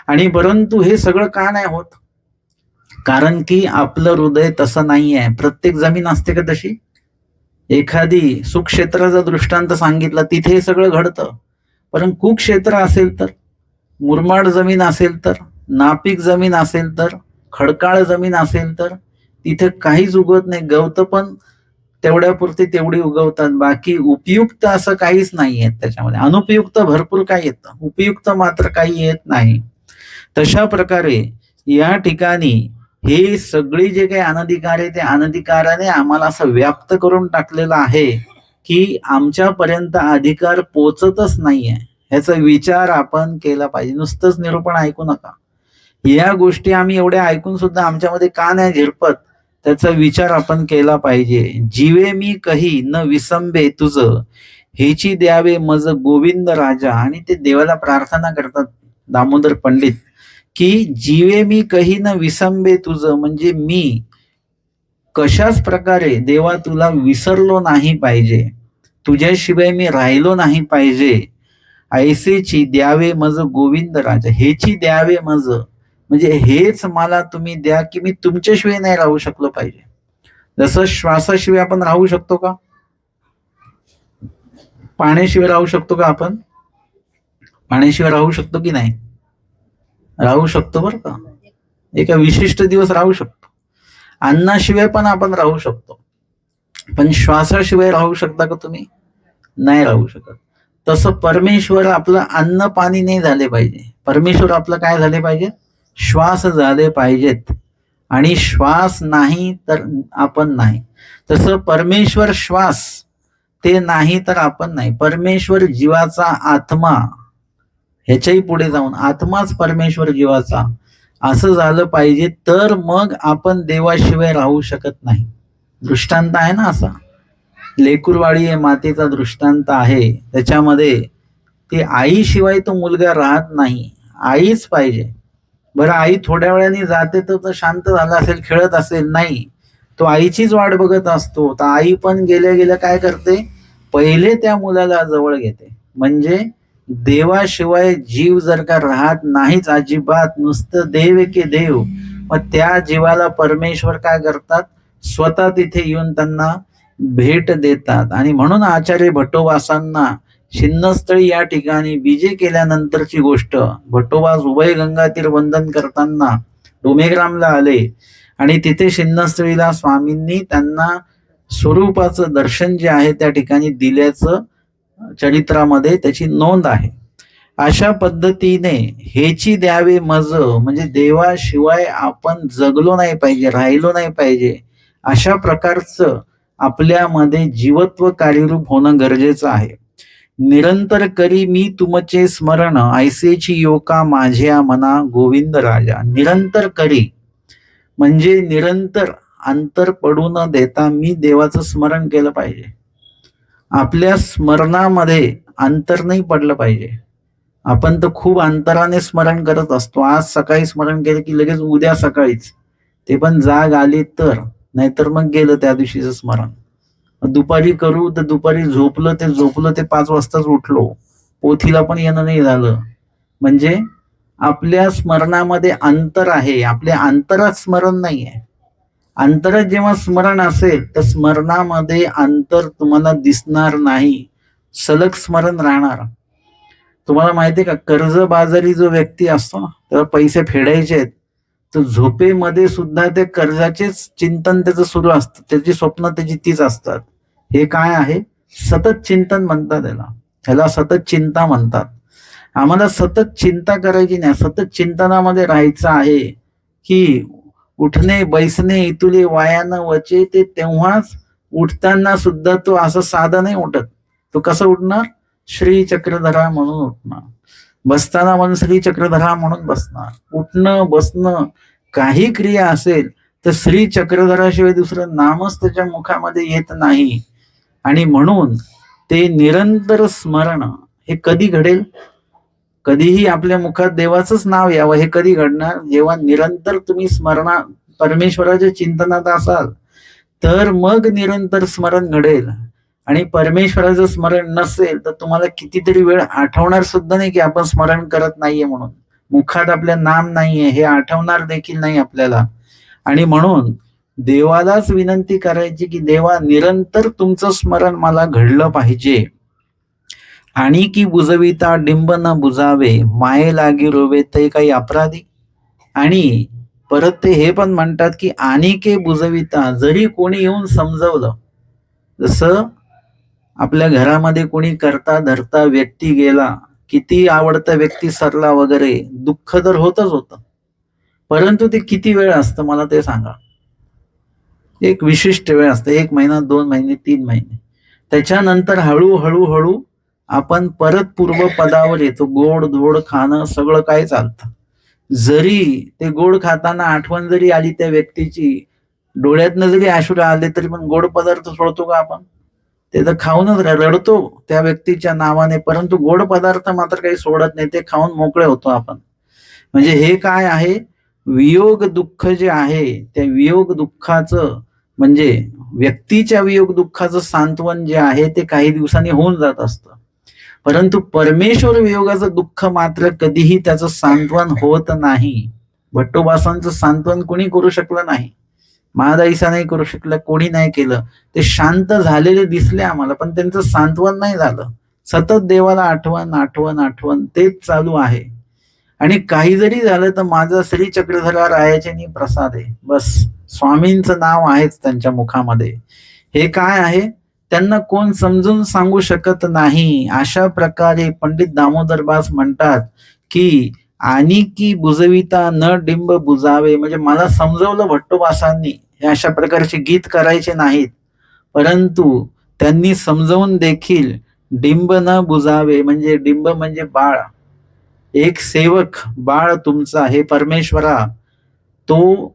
Speaker 1: आणि परंतु हे सगळं का नाही होत? कारण की आपलं हृदय तसं नाही आहे. प्रत्येक जमीन असते का तशी? एखादी सुक्षेत्राचा दृष्टांत सांगितला, तिथे हे सगळं घडतं. परंतु कुक्षेत्र असेल तर, मुरमाड जमीन असेल तर, नापीक जमीन असेल तर, खडकाळ जमीन असेल तर तिथे काहीच उगवत नाही. गवतं पण तेवढ्यापुरती तेवढी उगवतात, बाकी उपयुक्त असं काहीच नाही आहे त्याच्यामध्ये. अनुपयुक्त भरपूर काही येतं, उपयुक्त मात्र काही येत नाही. तशा प्रकारे या ठिकाणी हे सगळी जे काही अनधिकार आहे, त्या अनधिकाराने आम्हाला असं व्याप्त करून टाकलेलं आहे की आमच्यापर्यंत अधिकार पोचतच नाहीये. ह्याचा विचार आपण केला पाहिजे. नुसतंच निरूपण ऐकू नका. या गोष्टी आम्ही एवढ्या ऐकून सुद्धा आमच्यामध्ये का नाही झिरपत? त्याचा विचार आपण केला पाहिजे. जीवे मी कही न विसंबे तुझ, हेची द्यावे मज गोविंद राजा. आणि ते देवाला प्रार्थना करतात दामोदर पंडित, की जीवे मी कही न विसंबे तुझ, म्हणजे मी कशाच प्रकारे देवा तुला विसरलो नाही पाहिजे, तुझ्याशिवाय मी राहिलो नाही पाहिजे. ऐसेची द्यावे मज गोविंद राजा, हेची द्यावे मज, म्हणजे हेच मला तुम्ही द्या की मी तुमच्याशिवाय नाही राहू शकलो पाहिजे. जसं श्वासाशिवाय आपण राहू शकतो का? पाण्याशिवाय राहू शकतो का आपण? पाण्याशिवाय राहू शकतो की नाही? राहू शकतो बरं का, एका विशिष्ट दिवस राहू शकतो. अन्नाशिवाय पण आपण राहू शकतो, पण श्वासाशिवाय राहू शकता का तुम्ही? नाही राहू शकत. तसं परमेश्वर आपलं अन्न पाणी नाही झाले पाहिजे, परमेश्वर आपलं काय झाले पाहिजे? श्वास झाले पाहिजेत. आणि श्वास नाही तर आपण नाही. तसं परमेश्वर श्वास, ते नाही तर आपण नाही. परमेश्वर जीवाचा आत्मा, ह्याच्याही पुढे जाऊन आत्माच परमेश्वर जीवाचा, असं झालं पाहिजे, तर मग आपण देवाशिवाय राहू शकत नाही. दृष्टांत आहे ना असा, लेकुरवाडी हे मातेचा दृष्टांत आहे. त्याच्यामध्ये ती आईशिवाय तो मुलगा राहत नाही, आईच पाहिजे. बरं, आई थोड्या वेळाने जाते तर शांत झाला असेल, खेळत असेल, नाही, तो आईचीच वाट बघत असतो. तर आई पण गेल्या गेल्या काय करते? पहिले त्या मुलाला जवळ घेते. म्हणजे देवाशिवाय जीव जर का राहत नाहीच अजिबात, नुसतं देव के देव, मग त्या जीवाला परमेश्वर काय करतात? स्वतः तिथे येऊन त्यांना भेट देतात. आणि म्हणून आचार्य भट्टोबासांना शिन्नस्थळी या ठिकाणी बीजे केल्यानंतरची गोष्ट, भट्टोबास उभय गंगा तीर वंदन करताना डोमेग्रामला आले आणि तिथे शिन्नस्थळीला स्वामींनी त्यांना स्वरूपाचं दर्शन जे आहे त्या ठिकाणी दिल्याचं चरित्रामध्ये त्याची नोंद आहे. अशा पद्धतीने हेची द्यावे मज, म्हणजे देवाशिवाय आपण जगलो नाही पाहिजे, राहिलो नाही पाहिजे, अशा प्रकारचं आपल्यामध्ये जीवत्व कार्यरूप होणं गरजेचं आहे. निरंतर करी मी तुमचे स्मरण, ऐसेची योका माझ्या मना गोविंद राजा. निरंतर करी म्हणजे निरंतर अंतर पडू न देता मी देवाचं स्मरण केलं पाहिजे. आपल्या स्मरणामध्ये अंतर नाही पडलं पाहिजे. आपण तर खूप अंतराने स्मरण करत असतो. आज सकाळी स्मरण केलं की लगेच उद्या सकाळीच, ते पण जाग आली तर, नाहीतर मग गेलं त्या दिवशीचं स्मरण. दुपारी करू तर दुपारी झोपलं ते 5 वाजताच उठलो, पोथीला पण येणं नाही झालं. म्हणजे आपल्या स्मरणामध्ये अंतर आहे, आपल्या अंतरात स्मरण नाही आहे. अंतरात जेव्हा स्मरण असेल तर स्मरणामध्ये अंतर तुम्हाला दिसणार नाही, सलग स्मरण राहणार. तुम्हाला माहिती आहे का, कर्जबाजारी जो व्यक्ती असतो ना, त्याला पैसे फेडायचे आहेत, तर झोपेमध्ये सुद्धा ते कर्जाचेच चिंतन त्याचं सुरू असतं, त्याची स्वप्न त्याची तीच असतात. हे काय आहे? सतत चिंतन म्हणतात ह्याला सतत चिंता म्हणतात. आम्हाला सतत चिंता करायची नाही, सतत चिंतनामध्ये राहायचं आहे. की उठणे बैसणे इतुले वायानं वचे, ते तेव्हाच उठताना सुद्धा तो असं साधा नाही उठत. तो कसं उठणार? श्री चक्रधरा म्हणून उठणार. बसताना म्हणून श्री चक्रधरा म्हणून बसणार. उठणं बसणं काही क्रिया असेल तर श्री चक्रधराशिवाय दुसरं नामच त्याच्या मुखामध्ये येत नाही. आणि म्हणून ते निरंतर स्मरण हे कधी घडेल? कधीही आपल्या मुखात देवाचंच नाव यावं हे कधी घडणार? जेव्हा निरंतर तुम्ही परमेश्वराच्या चिंतनात असाल, तर मग निरंतर स्मरण घडेल. आणि परमेश्वराचं स्मरण नसेल तर तुम्हाला कितीतरी वेळ आठवणार सुद्धा नाही की आपण स्मरण करत नाहीये म्हणून. मुखात आपल्या नाम नाहीये हे आठवणार देखील नाही आपल्याला. आणि म्हणून देवालाच विनंती करायची की देवा, निरंतर तुमचं स्मरण मला घडलं पाहिजे. आणि की बुजविता डिंब न बुजावे, माये लागी रोवे ते काही अपराधी. आणि परत ते हे पण म्हणतात की आणिके बुजविता, जरी कोणी येऊन समजवलं, जसं आपल्या घरामध्ये कोणी करता धरता व्यक्ती गेला, किती आवडता व्यक्ती सरला वगैरे, दुःख तर होतच होतं, परंतु ते किती वेळ असतं मला ते सांगा? एक विशिष्ट वेळ असते, 1 महिना 2 महिने 3 महिने. त्याच्यानंतर हळूहळू हळू आपण परत पूर्व पदावर येतो. गोड धोड खाणं सगळं काय चालतं. जरी ते गोड खाताना आठवण जरी आली त्या व्यक्तीची, डोळ्यातनं जरी अश्रू आले तरी पण गोड पदार्थ सोडतो का आपण? ते तर खाऊनच रडतो त्या व्यक्तीच्या नावाने, परंतु गोड पदार्थ मात्र काही सोडत नाही, ते खाऊन मोकळे होतो आपण. म्हणजे हे काय आहे, वियोग दुःख जे आहे त्या वियोग दुःखाचं, म्हणजे व्यक्तीच्या वियोग दुःखाचं सांत्वन जे आहे ते काही दिवसांनी होऊन जात असतं, परंतु परमेश्वर वियोगाचं दुःख मात्र कधीही त्याचं सांत्वन होत नाही. भट्टोबासांचं सांत्वन कोणी करू शकलं नाही, महादाईसा नाही करू शकलं, कोणी नाही केलं. ते शांत झालेले दिसले आम्हाला, पण त्यांचं सांत्वन नाही झालं. सतत देवाला आठवण आठवण आठवण तेच चालू आहे. आणि काही जरी झालं तर माझा श्री चक्रधरा रायाचे प्रसाद आहे, बस. स्वामींचं नाव आहेच त्यांच्या मुखामध्ये. हे काय आहे, त्यांना कोण समजून सांगू शकत नाही. अशा प्रकारे पंडित दामोदरदास म्हणतात की आणि की बुजविता न डिंब बुजावे, म्हणजे मला समजवलं भट्टोबासांनी हे अशा प्रकारचे गीत करायचे नाहीत, परंतु त्यांनी समजवून देखील डिंब न बुजावे, म्हणजे डिंब म्हणजे बाळ, एक सेवक बाळ तुमचा हे परमेश्वरा, तो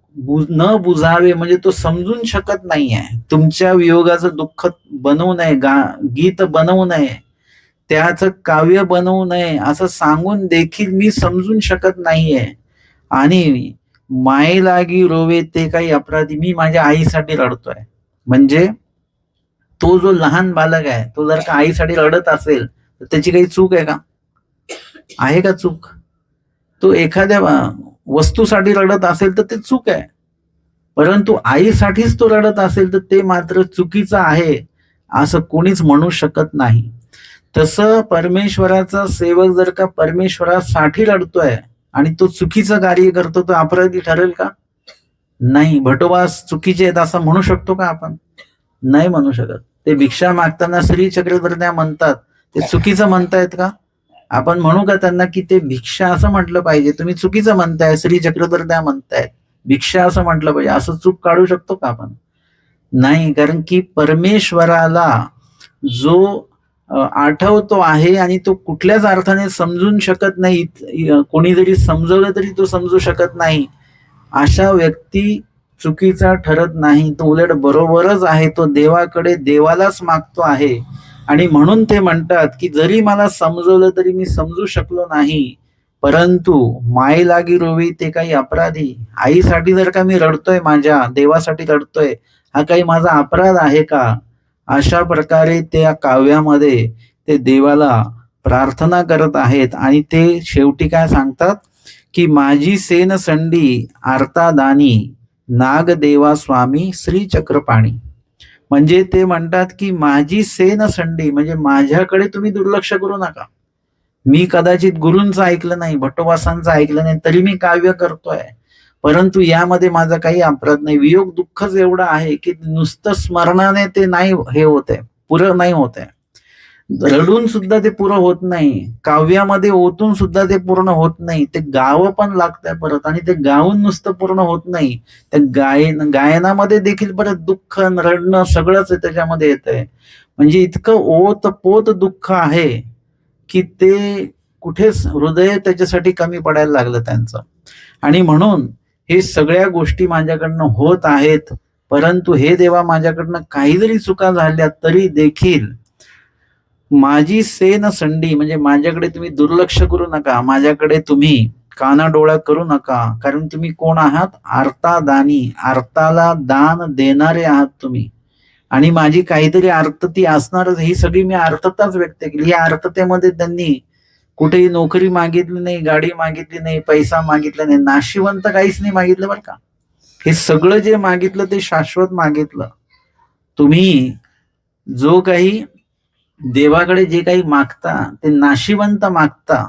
Speaker 1: न बुजावे म्हणजे तो समजून शकत नाहीये. तुमच्या वियोगाचं दुःख बनवू नये, गीत बनवू नये, त्याचं काव्य बनवू नये असं सांगून देखील मी समजून शकत नाहीये. आणि माये लागी रोवे ते काही अपराधी, मी माझ्या आईसाठी रडतोय. म्हणजे तो जो लहान बालक आहे तो जर का आईसाठी रडत असेल तर त्याची काही चूक आहे का? आहे का चूक? तो एखाद्या वस्तूसाठी रडत असेल तर ते चूक आहे, परंतु आईसाठीच तो रडत असेल तर ते मात्र चुकीचं आहे असं कोणीच म्हणू शकत नाही. तसं परमेश्वराचा सेवक जर का परमेश्वरासाठी रडतोय आणि तो चुकीचं कार्य करतो तो अपराधी ठरेल का? नाही. भटोबास चुकीचे आहेत असं म्हणू शकतो का आपण? नाही म्हणू शकत. ते भिक्षा मागताना श्री चक्रधरण्या म्हणतात, ते चुकीचं म्हणतायत का? आपण म्हणू का त्यांना की ते भिक्षा असं म्हटलं पाहिजे, तुम्ही चुकीचं म्हणताय, श्री चक्रधरण्या म्हणतायत, भिक्षा असं म्हटलं पाहिजे, असं चूक काढू शकतो का आपण? नाही. कारण की परमेश्वराला जो आठवतो आहे आणि तो कुठल्याच अर्थाने समजून शकत नाही, कोणी जरी समजवलं तरी तो समजू शकत नाही, अशा व्यक्ती चुकीचा ठरत नाही, तो उलट बरोबरच आहे. तो देवाकडे देवालाच मागतो आहे. आणि म्हणून ते म्हणतात की जरी मला समजवलं तरी मी समजू शकलो नाही, परंतु माये लागी रोवी ते काही अपराधी. आईसाठी जर का मी रडतोय, माझ्या देवासाठी रडतोय, हा काही माझा अपराध आहे का? अशा प्रकारे त्या काव्यामध्ये ते देवाला प्रार्थना करत आहेत. आणि ते शेवटी काय सांगतात की माझी सेन संडी आर्तादानी नागदेवा स्वामी श्री चक्रपाणी. म्हणजे ते म्हणतात की माझी सेन संडी, म्हणजे माझ्याकडे तुम्ही दुर्लक्ष करू नका. मी कदाचित गुरूंचं ऐकलं नाही, भट्टोबासांचं ऐकलं नाही, तरी मी काव्य करतोय, परंतु यामध्ये माझा काही अपराध नाही. वियोग दुःखच एवढं आहे की नुसतं स्मरणाने ते नाही हे होत आहे, पुरं नाही होत आहे. रडून सुद्धा ते पुरं होत नाही, काव्यामध्ये ओतून सुद्धा ते पूर्ण होत नाही, ते गावं पण लागतंय परत, आणि ते गाऊन नुसतं पूर्ण होत नाही, त्या गायनामध्ये देखील परत दुःख रडणं सगळंच त्याच्यामध्ये येतंय. म्हणजे इतकं ओत पोत दुःख आहे की ते कुठेच हृदय त्याच्यासाठी कमी पडायला लागलं त्यांचं. आणि म्हणून हे सगळ्या गोष्टी माझ्याकडनं होत आहेत, परंतु हे देवा माझ्याकडनं काही जरी चुका झाल्या तरी देखील माझी सेन संडी, म्हणजे माझ्याकडे तुम्ही दुर्लक्ष करू नका, माझ्याकडे तुम्ही कानाडोळा करू नका. कारण तुम्ही कोण आहात? आर्तादानी, आर्ताला दान देणारे आहात तुम्ही. आणि माझी काहीतरी आर्तती असणारच, ही सगळी मी आर्तताच व्यक्त केली. या आर्ततेमध्ये त्यांनी कुठेही नोकरी मागितली नाही, गाडी मागितली नाही, पैसा मागितला नाही, नाशिवंत काहीच नाही मागितलं बरं का. हे सगळं जे मागितलं ते शाश्वत मागितलं. तुम्ही जो काही देवाकडे जे काही मागता ते नाशिवंत मागता,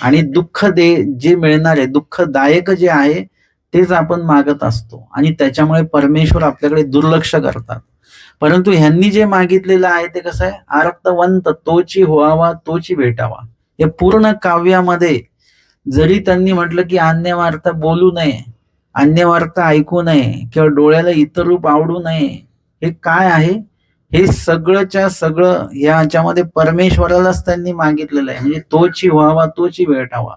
Speaker 1: आणि दुःख जे मिळणार आहे, दुःखदायक जे आहे तेच आपण मागत असतो, आणि त्याच्यामुळे परमेश्वर आपल्याकडे दुर्लक्ष करतात. परंतु ह्यांनी जे मागितलेलं आहे ते कसं आहे? आर्तवंत तोची व्हावा तोची भेटावा. हे पूर्ण काव्यामध्ये जरी त्यांनी म्हटलं की अन्यवार्ता बोलू नये, अन्यवार्ता ऐकू नये, किंवा डोळ्याला इतर रूप आवडू नये, हे काय आहे? हे सगळंच्या सगळं याच्यामध्ये परमेश्वरालाच त्यांनी मागितलेलं आहे. म्हणजे तोची व्हावा तोची भेटावा,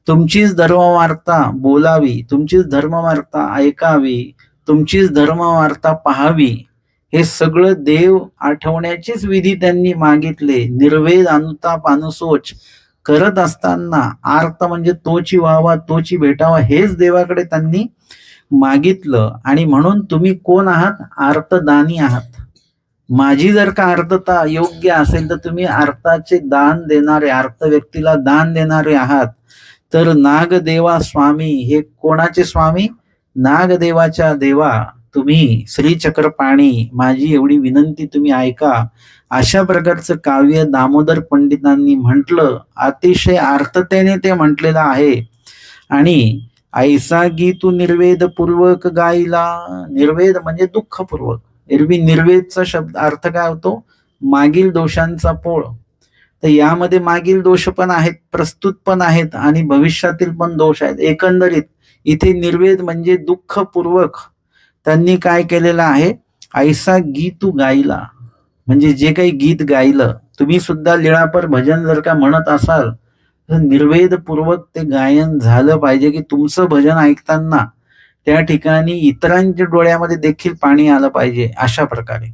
Speaker 1: तुमचीच धर्मवार्ता बोलावी, तुमचीच धर्मवार्ता ऐकावी, तुमचीच धर्मवार्ता पाहावी, हे सगळं देव आठवण्याचीच विधी त्यांनी मागितले. निर्वेद अनुताप अनुशोच करत असताना आर्त म्हणजे तोची व्हावा तोची भेटावा हेच देवाकडे त्यांनी मागितलं. आणि म्हणून तुम्ही कोण आहात? आर्तदानी आहात. माझी जर का आर्तता योग्य असेल तर तुम्ही आर्ताचे दान देणारे, आर्त व्यक्तीला दान देणारे आहात. तर नागदेवा स्वामी, हे कोणाचे स्वामी? नागदेवाच्या देवा, तुम्ही श्रीचक्रपाणी, माझी एवढी विनंती तुम्ही ऐका. अशा प्रकारचं काव्य दामोदर पंडितांनी म्हटलं. अतिशय आर्ततेने ते म्हटलेलं आहे. आणि ऐसा गीतू निर्वेद पूर्वक गायला. निर्वेद म्हणजे दुःखपूर्वक. एरवी निर्वेदचा शब्द अर्थ काय होतो? मागील दोषांचा पोळ. तर यामध्ये मागील दोष पण आहेत, प्रस्तुत पण आहेत आणि भविष्यातील पण दोष आहेत. एकंदरीत इथे निर्वेद म्हणजे दुःखपूर्वक त्यांनी काय केलेलं आहे? ऐसा गीतू गायला, म्हणजे जे काही गीत गायलं. तुम्ही सुद्धा लीळापर भजन जर का म्हणत असाल तर निर्वेदपूर्वक ते गायन झालं पाहिजे, की तुमचं भजन ऐकताना त्या ठिकाणी इतरांच्या डोळ्यामध्ये देखील पाणी आलं पाहिजे. अशा प्रकारे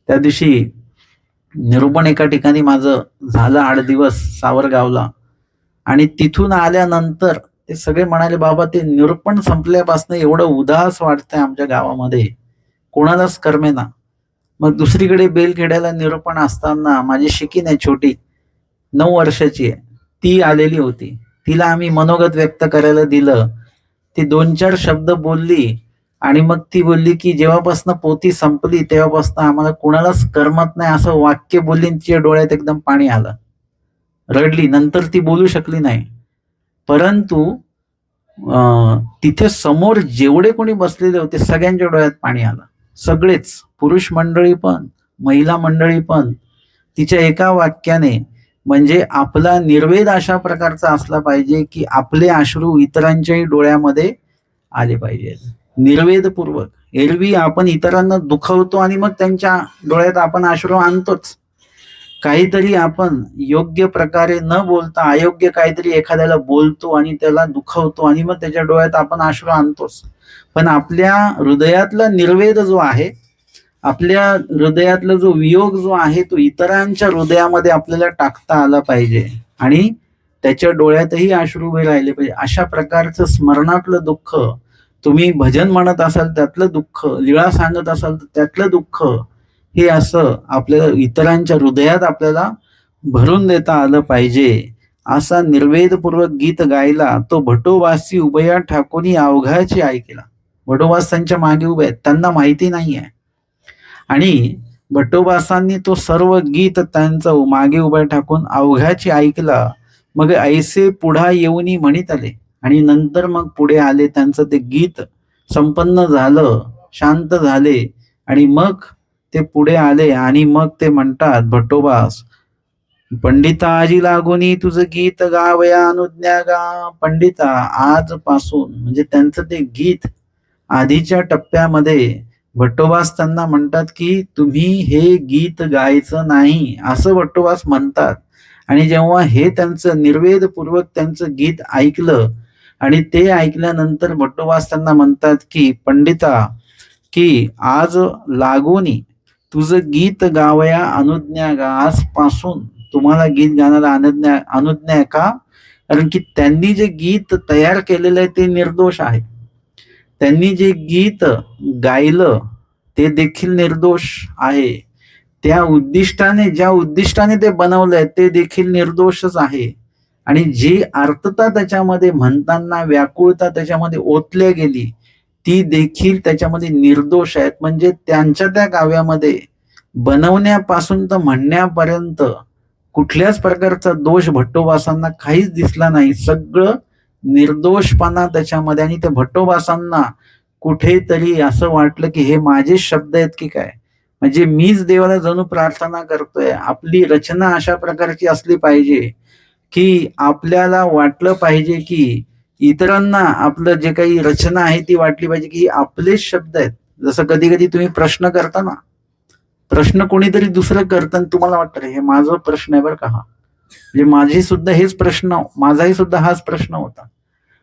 Speaker 1: त्या दिवशी निरूपण एका ठिकाणी माझं झालं 8 दिवस सावरगावला. आणि तिथून आल्यानंतर ते सगळे म्हणाले, बाबा ते निरूपण संपल्यापासून एवढं उदास वाटतंय आमच्या गावामध्ये, कोणालाच करमेना. मग दुसरीकडे बेलखेड्याला निरूपण असताना माझी शिकीन आहे छोटी, 9 वर्षाची आहे, ती आलेली होती. तिला आम्ही मनोगत व्यक्त करायला दिलं. ती 2-4 शब्द बोलली आणि मग ती बोलली की जेव्हापासून पोथी संपली तेव्हापासून आम्हाला कुणालाच करमत नाही, असं वाक्य बोलली. तिच्या डोळ्यात एकदम पाणी आलं, रडली. नंतर ती बोलू शकली नाही. परंतु तिथे समोर जेवढे कोणी बसलेले होते सगळ्यांच्या डोळ्यात पाणी आलं. सगळेच, पुरुष मंडळी पण महिला मंडळी पण. तिच्या एका वाक्याने, म्हणजे आपला निर्वेद अशा प्रकारचा असला पाहिजे की आपले अश्रू इतरांच्याही डोळ्यामध्ये आले पाहिजेत, निर्वेदपूर्वक. एरवी आपण इतरांना दुखवतो आणि मग त्यांच्या डोळ्यात आपण अश्रू आणतोच. काहीतरी आपण योग्य प्रकारे न बोलता अयोग्य काहीतरी एखाद्याला बोलतो आणि त्याला दुखवतो आणि मग त्याच्या डोळ्यात आपण अश्रू आणतोच. पण आपल्या हृदयातला निर्वेद जो आहे, आपल्या हृदयातला जो वियोग जो आहे, तो इतरांच्या हृदयामध्ये आपल्याला टाकता आला पाहिजे आणि त्याच्या डोळ्यातही अश्रू उभे राहिले पाहिजे. अशा प्रकारचं स्मरणातलं दुःख, तुम्ही भजन म्हणत असाल त्यातलं दुःख, लीळा सांगत असाल तर त्यातलं दुःख, हे असं आपल्याला इतरांच्या हृदयात आपल्याला भरून देता आलं पाहिजे. असा निर्वेदपूर्वक गीत गायला तो भटोबासी उभया ठाकोनी अवघाची ऐकला. भटोबास त्यांच्या मागे उभे आहेत, त्यांना माहिती नाही आहे. आणि भटोबासांनी तो सर्व गीत त्यांचं मागे उभ्या ठाकून अवघाची ऐकला. मग ऐसे पुढा येऊनी म्हणीत आले. आणि नंतर मग पुढे आले, त्यांचं ते गीत संपन्न झालं, शांत झाले. आणि मग ते पुढे आले आणि मग ते म्हणतात, भटोबास, पंडिता आजी लागोनी तुझं गीत गावया अनुज्ञा गा. पंडिता, आजपासून, म्हणजे त्यांचं ते गीत आधीच्या टप्प्यामध्ये भट्टोबास त्यांना म्हणतात की तुम्ही हे गीत गायचं नाही, असं भट्टोबास म्हणतात. आणि जेव्हा हे त्यांचं निर्वेदपूर्वक त्यांचं गीत ऐकलं आणि ते ऐकल्यानंतर भट्टोबास त्यांना म्हणतात की पंडिता, की आज लागोनी तुझं गीत गावया अनुज्ञा गा. आजपासून तुम्हाला गीत गाण्याला अनुज्ञा आहे. का? कारण की त्यांनी जे गीत तयार केलेलं आहे ते निर्दोष आहे. त्यांनी जे गीत गायलं ते देखील निर्दोष आहे. त्या उद्दिष्टाने, ज्या उद्दिष्टाने ते बनवलंय ते देखील निर्दोषच आहे. आणि जी आर्तता त्याच्यामध्ये म्हणताना, व्याकुळता त्याच्यामध्ये ओतल्या गेली, ती देखील त्याच्यामध्ये निर्दोष आहेत. म्हणजे त्यांच्या त्या काव्यामध्ये बनवण्यापासून तर म्हणण्यापर्यंत कुठल्याच प्रकारचा दोष भट्टोबासांना काहीच दिसला नाही. सगळं निर्दोषपणा त्याच्यामध्ये. आणि त्या भट्टोबासांना कुठेतरी असं वाटलं की हे माझे शब्द आहेत की काय, म्हणजे मीच देवाला जणू प्रार्थना करतोय. आपली रचना अशा प्रकारची असली पाहिजे की आपल्याला वाटलं पाहिजे की इतरांना आपलं जे काही रचना आहे ती वाटली पाहिजे की आपलेच शब्द आहेत. जसं कधी कधी तुम्ही प्रश्न करता ना, प्रश्न कोणीतरी दुसरं करताना तुम्हाला वाटतं हे माझा प्रश्न आहे बरं का, हा म्हणजे माझी सुद्धा हेच प्रश्न, माझाही सुद्धा हाच प्रश्न होता.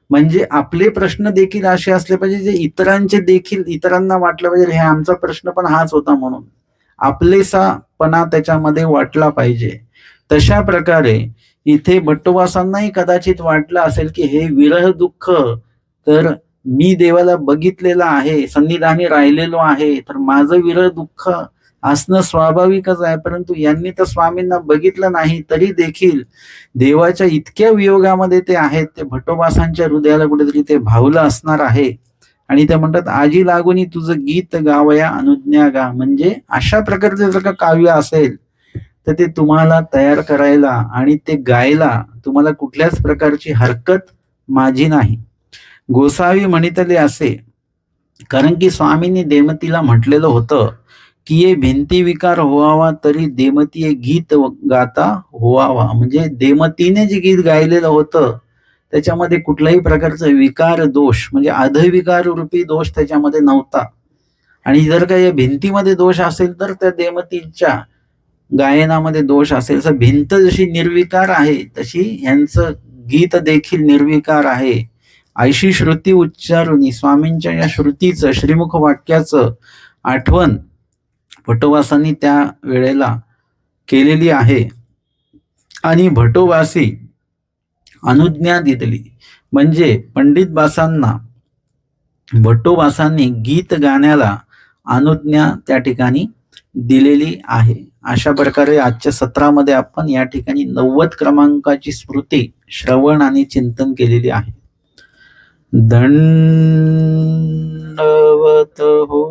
Speaker 1: म्हणजे आपले प्रश्न देखील असे असले पाहिजे जे इतरांचे देखील इतरांना वाटलं पाहिजे हे आमचा प्रश्न पण हाच होता म्हणून आपलेसापणा त्याच्यामध्ये वाटला पाहिजे. तशा प्रकारे इथे भट्टोबासांनाही कदाचित वाटलं असेल की हे विरह दुःख तर मी देवाला बघितलेलं आहे, सन्निधानी राहिलेलो आहे, तर माझं विरह दुःख असणं स्वाभाविकच आहे. परंतु यांनी तर स्वामींना बघितलं नाही तरी देखील देवाच्या इतक्या वियोगामध्ये ते आहेत, ते भट्टोबासांच्या हृदयाला कुठेतरी ते भावलं असणार आहे. आणि ते म्हणतात आजी लागून तुझं गीत गावया अनुज्ञा गा. म्हणजे अशा प्रकारचे जर का काव्य असेल तर ते तुम्हाला तयार करायला आणि ते गायला तुम्हाला कुठल्याच प्रकारची हरकत माझी नाही. गोसावी म्हणितले असे, कारण की स्वामींनी देमतीला म्हटलेलं होतं की ये भिंती विकार होवावा तरी देमती गीत गाता होवावा. म्हणजे देमतीने जे गीत गायलेलं होतं त्याच्यामध्ये कुठल्याही प्रकारचा विकार दोष म्हणजे अधविकार रूपी दोष त्याच्यामध्ये नव्हता. आणि जर का या भिंतीमध्ये दोष असेल तर त्या देमतीच्या गायनामध्ये दोष असेल. तर भिंत जशी निर्विकार आहे तशी यांचं गीत देखील निर्विकार आहे. ऐशी श्रुती उच्चारुनी स्वामींच्या या श्रुतीचं श्रीमुख वाक्याचं आठवण भट्टोबासांनी त्या वेळेला केलेली आहे. आणि भट्टोबासी अनुज्ञा दिली म्हणजे पंडित बासांना भट्टोबासांनी गीत गाण्याला अनुज्ञा त्या ठिकाणी दिलेली आहे. अशा प्रकारे आजच्या सत्रामध्ये आपण या ठिकाणी 90 क्रमांकाची स्मृती श्रवण आणि चिंतन केलेली आहे. दंडवत हो.